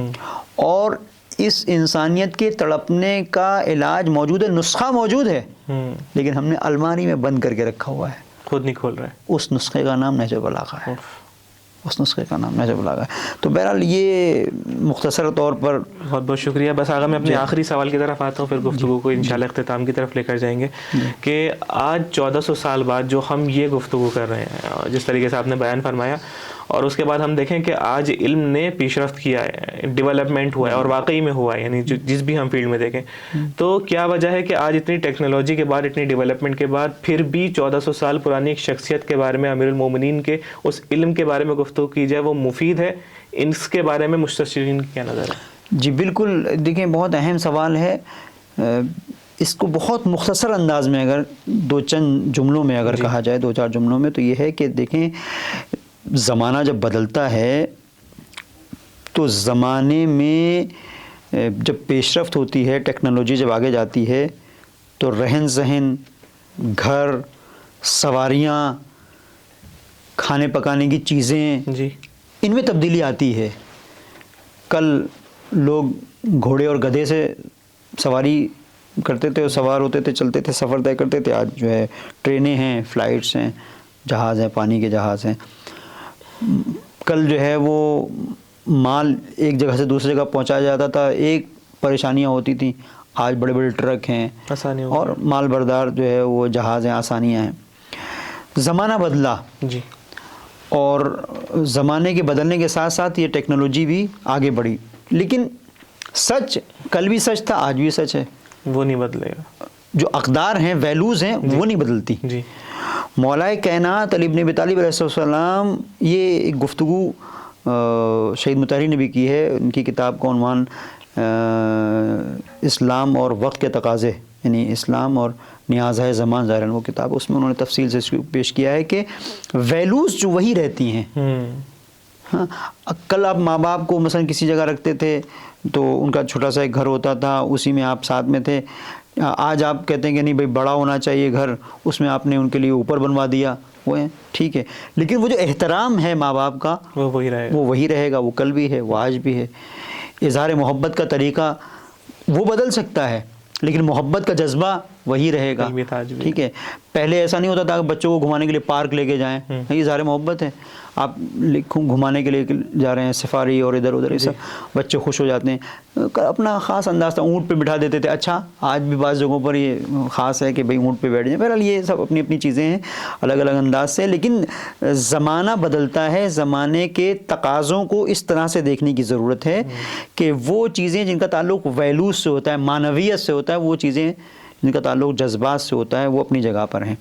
Speaker 1: اور اس انسانیت کے تڑپنے کا علاج موجود ہے, نسخہ موجود ہے, لیکن ہم نے الماری میں بند کر کے رکھا ہوا ہے,
Speaker 2: خود نہیں کھول رہا ہے.
Speaker 1: اس نسخے کا نام نہج البلاغہ ہے, اس نسخے کا نام نہج البلاغہ ہے. تو بہرحال یہ مختصر طور پر.
Speaker 2: بہت بہت شکریہ. بس آگے میں اپنے آخری سوال کی طرف آتا ہوں, پھر گفتگو کو انشاءاللہ اختتام کی طرف لے کر جائیں گے, کہ آج 1400 سال بعد جو ہم یہ گفتگو کر رہے ہیں, جس طریقے سے آپ نے بیان فرمایا, اور اس کے بعد ہم دیکھیں کہ آج علم نے پیش رفت کیا ہے, ڈیولپمنٹ ہوا ہے, اور واقعی میں ہوا ہے, یعنی جس بھی ہم فیلڈ میں دیکھیں, تو کیا وجہ ہے کہ آج اتنی ٹیکنالوجی کے بعد, اتنی ڈیولپمنٹ کے بعد, پھر بھی 1400 سال پرانی ایک شخصیت کے بارے میں, امیر المومنین کے اس علم کے بارے میں گفتگو کی جائے, وہ مفید ہے؟ اس کے بارے میں مستشرین کی کیا نظر ہے؟
Speaker 1: جی بالکل, دیکھیں بہت اہم سوال ہے. اس کو بہت مختصر انداز میں اگر دو چند جملوں میں اگر کہا جائے, 2-4 جملوں میں, تو یہ ہے کہ دیکھیں زمانہ جب بدلتا ہے تو زمانے میں جب پیش رفت ہوتی ہے, ٹیکنالوجی جب آگے جاتی ہے, تو رہن سہن, گھر, سواریاں, کھانے پکانے کی چیزیں,
Speaker 2: جی,
Speaker 1: ان میں تبدیلی آتی ہے. کل لوگ گھوڑے اور گدھے سے سواری کرتے تھے, اور سوار ہوتے تھے, چلتے تھے, سفر طے کرتے تھے. آج جو ہے ٹرینیں ہیں, فلائٹس ہیں, جہاز ہیں, پانی کے جہاز ہیں. کل جو ہے وہ مال ایک جگہ سے دوسری جگہ پہنچایا جاتا تھا, ایک پریشانیاں ہوتی تھیں. آج بڑے بڑے ٹرک ہیں, اور مال بردار جو ہے وہ جہاز ہیں, آسانیاں ہیں. زمانہ بدلا,
Speaker 2: جی,
Speaker 1: اور زمانے کے بدلنے کے ساتھ ساتھ یہ ٹیکنالوجی بھی آگے بڑھی, لیکن سچ کل بھی سچ تھا, آج بھی سچ ہے,
Speaker 2: وہ نہیں بدلے گا. جو
Speaker 1: اقدار ہیں, ویلوز ہیں, وہ نہیں بدلتی.
Speaker 2: جی,
Speaker 1: مولا کائنات علی ابن ابی طالب علیہ السلام, یہ ایک گفتگو شہید مطہری نے بھی کی ہے. ان کی کتاب کا عنوان اسلام اور وقت کے تقاضے, یعنی اسلام اور نیازہ زمان ظاہراً وہ کتاب, اس میں انہوں نے تفصیل سے پیش کیا ہے کہ ویلوز جو وہی رہتی ہیں. ہاں, کل آپ ماں باپ کو مثلا کسی جگہ رکھتے تھے تو ان کا چھوٹا سا ایک گھر ہوتا تھا, اسی میں آپ ساتھ میں تھے. آج آپ کہتے ہیں کہ نہیں بھائی بڑا ہونا چاہیے گھر, اس میں آپ نے ان کے لیے اوپر بنوا دیا, وہ ہے ٹھیک ہے, لیکن وہ جو احترام ہے ماں باپ کا,
Speaker 2: وہ وہی رہے گا.
Speaker 1: وہ کل بھی ہے, وہ آج بھی ہے. اظہار محبت کا طریقہ وہ بدل سکتا ہے, لیکن محبت کا جذبہ وہی رہے گا. ٹھیک ہے, پہلے ایسا نہیں ہوتا تھا کہ بچوں کو گھمانے کے لیے پارک لے کے جائیں, یہ اظہار محبت ہے. آپ گھمانے کے لیے جا رہے ہیں, سفاری اور ادھر ادھر, ایسا بچے خوش ہو جاتے ہیں. اپنا خاص انداز تھا, اونٹ پہ بٹھا دیتے تھے. اچھا, آج بھی بعض جگہوں پر یہ خاص ہے کہ بھئی اونٹ پہ بیٹھ جائیں. بہرحال یہ سب اپنی اپنی چیزیں ہیں, الگ الگ انداز سے, لیکن زمانہ بدلتا ہے. زمانے کے تقاضوں کو اس طرح سے دیکھنے کی ضرورت ہے کہ وہ چیزیں جن کا تعلق ویلوز سے ہوتا ہے, معنویت سے ہوتا ہے, وہ چیزیں جن کا تعلق جذبات سے ہوتا ہے, وہ اپنی جگہ پر ہیں.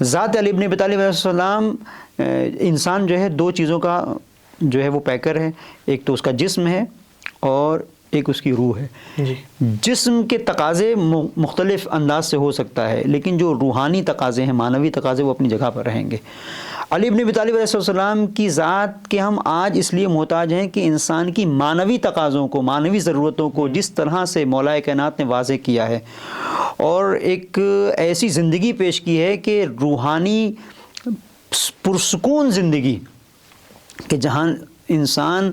Speaker 1: ذات علی ابن ابی طالب علیہ السلام, انسان جو ہے 2 چیزوں کا جو ہے وہ پیکر ہے. ایک تو اس کا جسم ہے, اور ایک اس کی روح ہے.
Speaker 2: جی,
Speaker 1: جسم کے تقاضے مختلف انداز سے ہو سکتا ہے, لیکن جو روحانی تقاضے ہیں, معنوی تقاضے, وہ اپنی جگہ پر رہیں گے. علی ابن ابی طالب علیہ السلام کی ذات کے ہم آج اس لیے محتاج ہیں کہ انسان کی معنوی تقاضوں کو, معنوی ضرورتوں کو جس طرح سے مولا کائنات نے واضح کیا ہے, اور ایک ایسی زندگی پیش کی ہے کہ روحانی پرسکون زندگی, کہ جہاں انسان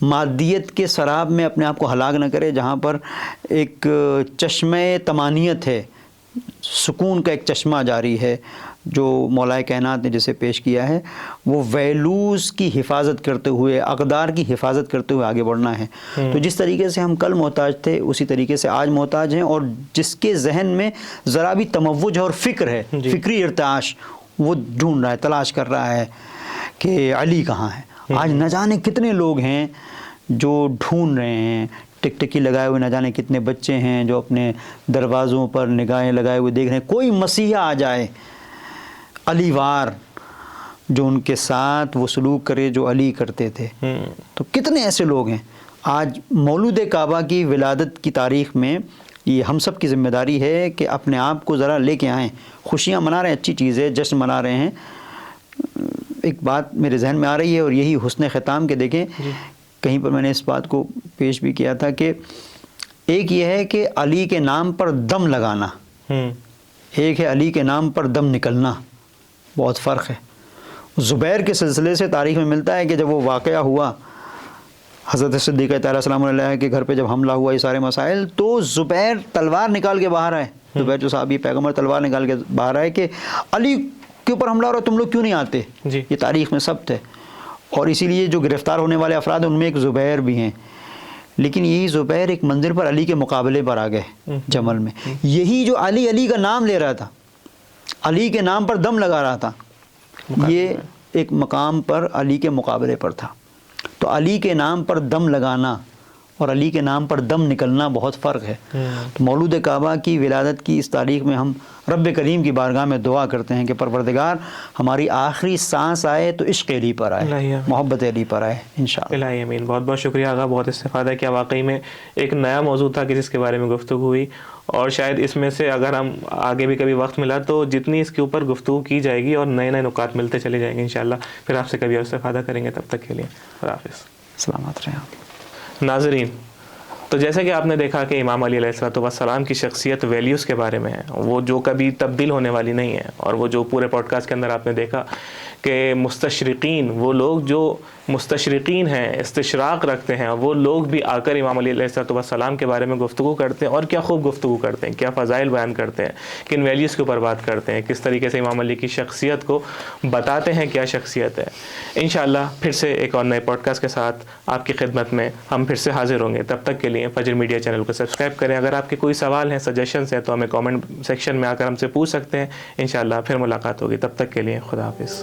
Speaker 1: مادیت کے سراب میں اپنے آپ کو ہلاک نہ کرے, جہاں پر ایک چشمہ طمانیت ہے, سکون کا ایک چشمہ جاری ہے, جو مولا کائنات نے جسے پیش کیا ہے. وہ ویلوز کی حفاظت کرتے ہوئے, اقدار کی حفاظت کرتے ہوئے آگے بڑھنا ہے. تو جس طریقے سے ہم کل محتاج تھے, اسی طریقے سے آج محتاج ہیں. اور جس کے ذہن میں ذرا بھی تموج اور فکر ہے, فکری ارتعاش, وہ ڈھونڈ رہا ہے, تلاش کر رہا ہے کہ علی کہاں ہے. آج نہ جانے کتنے لوگ ہیں جو ڈھونڈ رہے ہیں, ٹکٹکی لگائے ہوئے, نہ جانے کتنے بچے ہیں جو اپنے دروازوں پر نگاہیں لگائے ہوئے دیکھ رہے ہیں کوئی مسیحا آ جائے. علی وار جو ان کے ساتھ وہ سلوک کرے جو علی کرتے تھے. تو کتنے ایسے لوگ ہیں. آج مولود کعبہ کی ولادت کی تاریخ میں یہ ہم سب کی ذمہ داری ہے کہ اپنے آپ کو ذرا لے کے آئیں. خوشیاں منا رہے ہیں، اچھی چیز ہے، جشن منا رہے ہیں. ایک بات میرے ذہن میں آ رہی ہے اور یہی حسن ختام کے دیکھیں کہیں پر میں نے اس بات کو پیش بھی کیا تھا کہ ایک یہ ہے کہ علی کے نام پر دم لگانا، ایک ہے علی کے نام پر دم نکلنا. بہت فرق ہے. زبیر کے سلسلے سے تاریخ میں ملتا ہے کہ جب وہ واقعہ ہوا حضرت صدیقہ تعالیٰ سلام علیہ کے گھر پہ جب حملہ ہوا یہ سارے مسائل، تو زبیر تلوار نکال کے باہر آئے. زبیر جو صحابی پیغمبر تلوار نکال کے باہر آئے کہ علی کے اوپر حملہ ہو رہا، تم لوگ کیوں نہیں آتے؟ یہ تاریخ میں ثبت ہے. اور اسی لیے جو گرفتار ہونے والے افراد ہیں ان میں ایک زبیر بھی ہیں. لیکن یہی زبیر ایک منظر پر علی کے مقابلے پر آ گئے جمل میں. یہی جو علی کا نام لے رہا تھا، علی کے نام پر دم لگا رہا تھا، یہ ایک مقام پر علی کے مقابلے پر تھا. تو علی کے نام پر دم لگانا اور علی کے نام پر دم نکلنا بہت فرق ہے. تو مولود کعبہ کی ولادت کی اس تاریخ میں ہم رب کریم کی بارگاہ میں دعا کرتے ہیں کہ پروردگار ہماری آخری سانس آئے تو عشق علی پر آئے، محبت علی پر آئے انشاءاللہ.
Speaker 2: الہی امین. بہت بہت شکریہ آقا، بہت استفادہ کیا. واقعی میں ایک نیا موضوع تھا کہ جس کے بارے میں گفتگو ہوئی، اور شاید اس میں سے اگر ہم آگے بھی کبھی وقت ملا تو جتنی اس کے اوپر گفتگو کی جائے گی اور نئے نئے نکات ملتے چلے جائیں گے انشاءاللہ. پھر آپ سے کبھی اور استفادہ کریں گے. تب تک کے لیے خدا حافظ.
Speaker 1: سلامت رہیں.
Speaker 2: ناظرین، تو جیسے کہ آپ نے دیکھا کہ امام علی علیہ السلام کی شخصیت ویلیوز کے بارے میں ہے، وہ جو کبھی تبدیل ہونے والی نہیں ہے. اور وہ جو پورے پوڈ کاسٹ کے اندر آپ نے دیکھا کہ مستشرقین، وہ لوگ جو مستشرقین ہیں، استشراق رکھتے ہیں، وہ لوگ بھی آ کر امام علی علیہ السلام کے بارے میں گفتگو کرتے ہیں. اور کیا خوب گفتگو کرتے ہیں، کیا فضائل بیان کرتے ہیں، کن ویلیوز کے اوپر بات کرتے ہیں، کس طریقے سے امام علی کی شخصیت کو بتاتے ہیں کیا شخصیت ہے. انشاءاللہ پھر سے ایک اور نئے پوڈ کاسٹ کے ساتھ آپ کی خدمت میں ہم پھر سے حاضر ہوں گے. تب تک کے لیے فجر میڈیا چینل کو سبسکرائب کریں. اگر آپ کے کوئی سوال ہیں، سجیشنز ہیں تو ہمیں کامنٹ سیکشن میں آ کر ہم سے پوچھ سکتے ہیں. انشاءاللہ پھر ملاقات ہوگی. تب تک کے لیے خدا حافظ.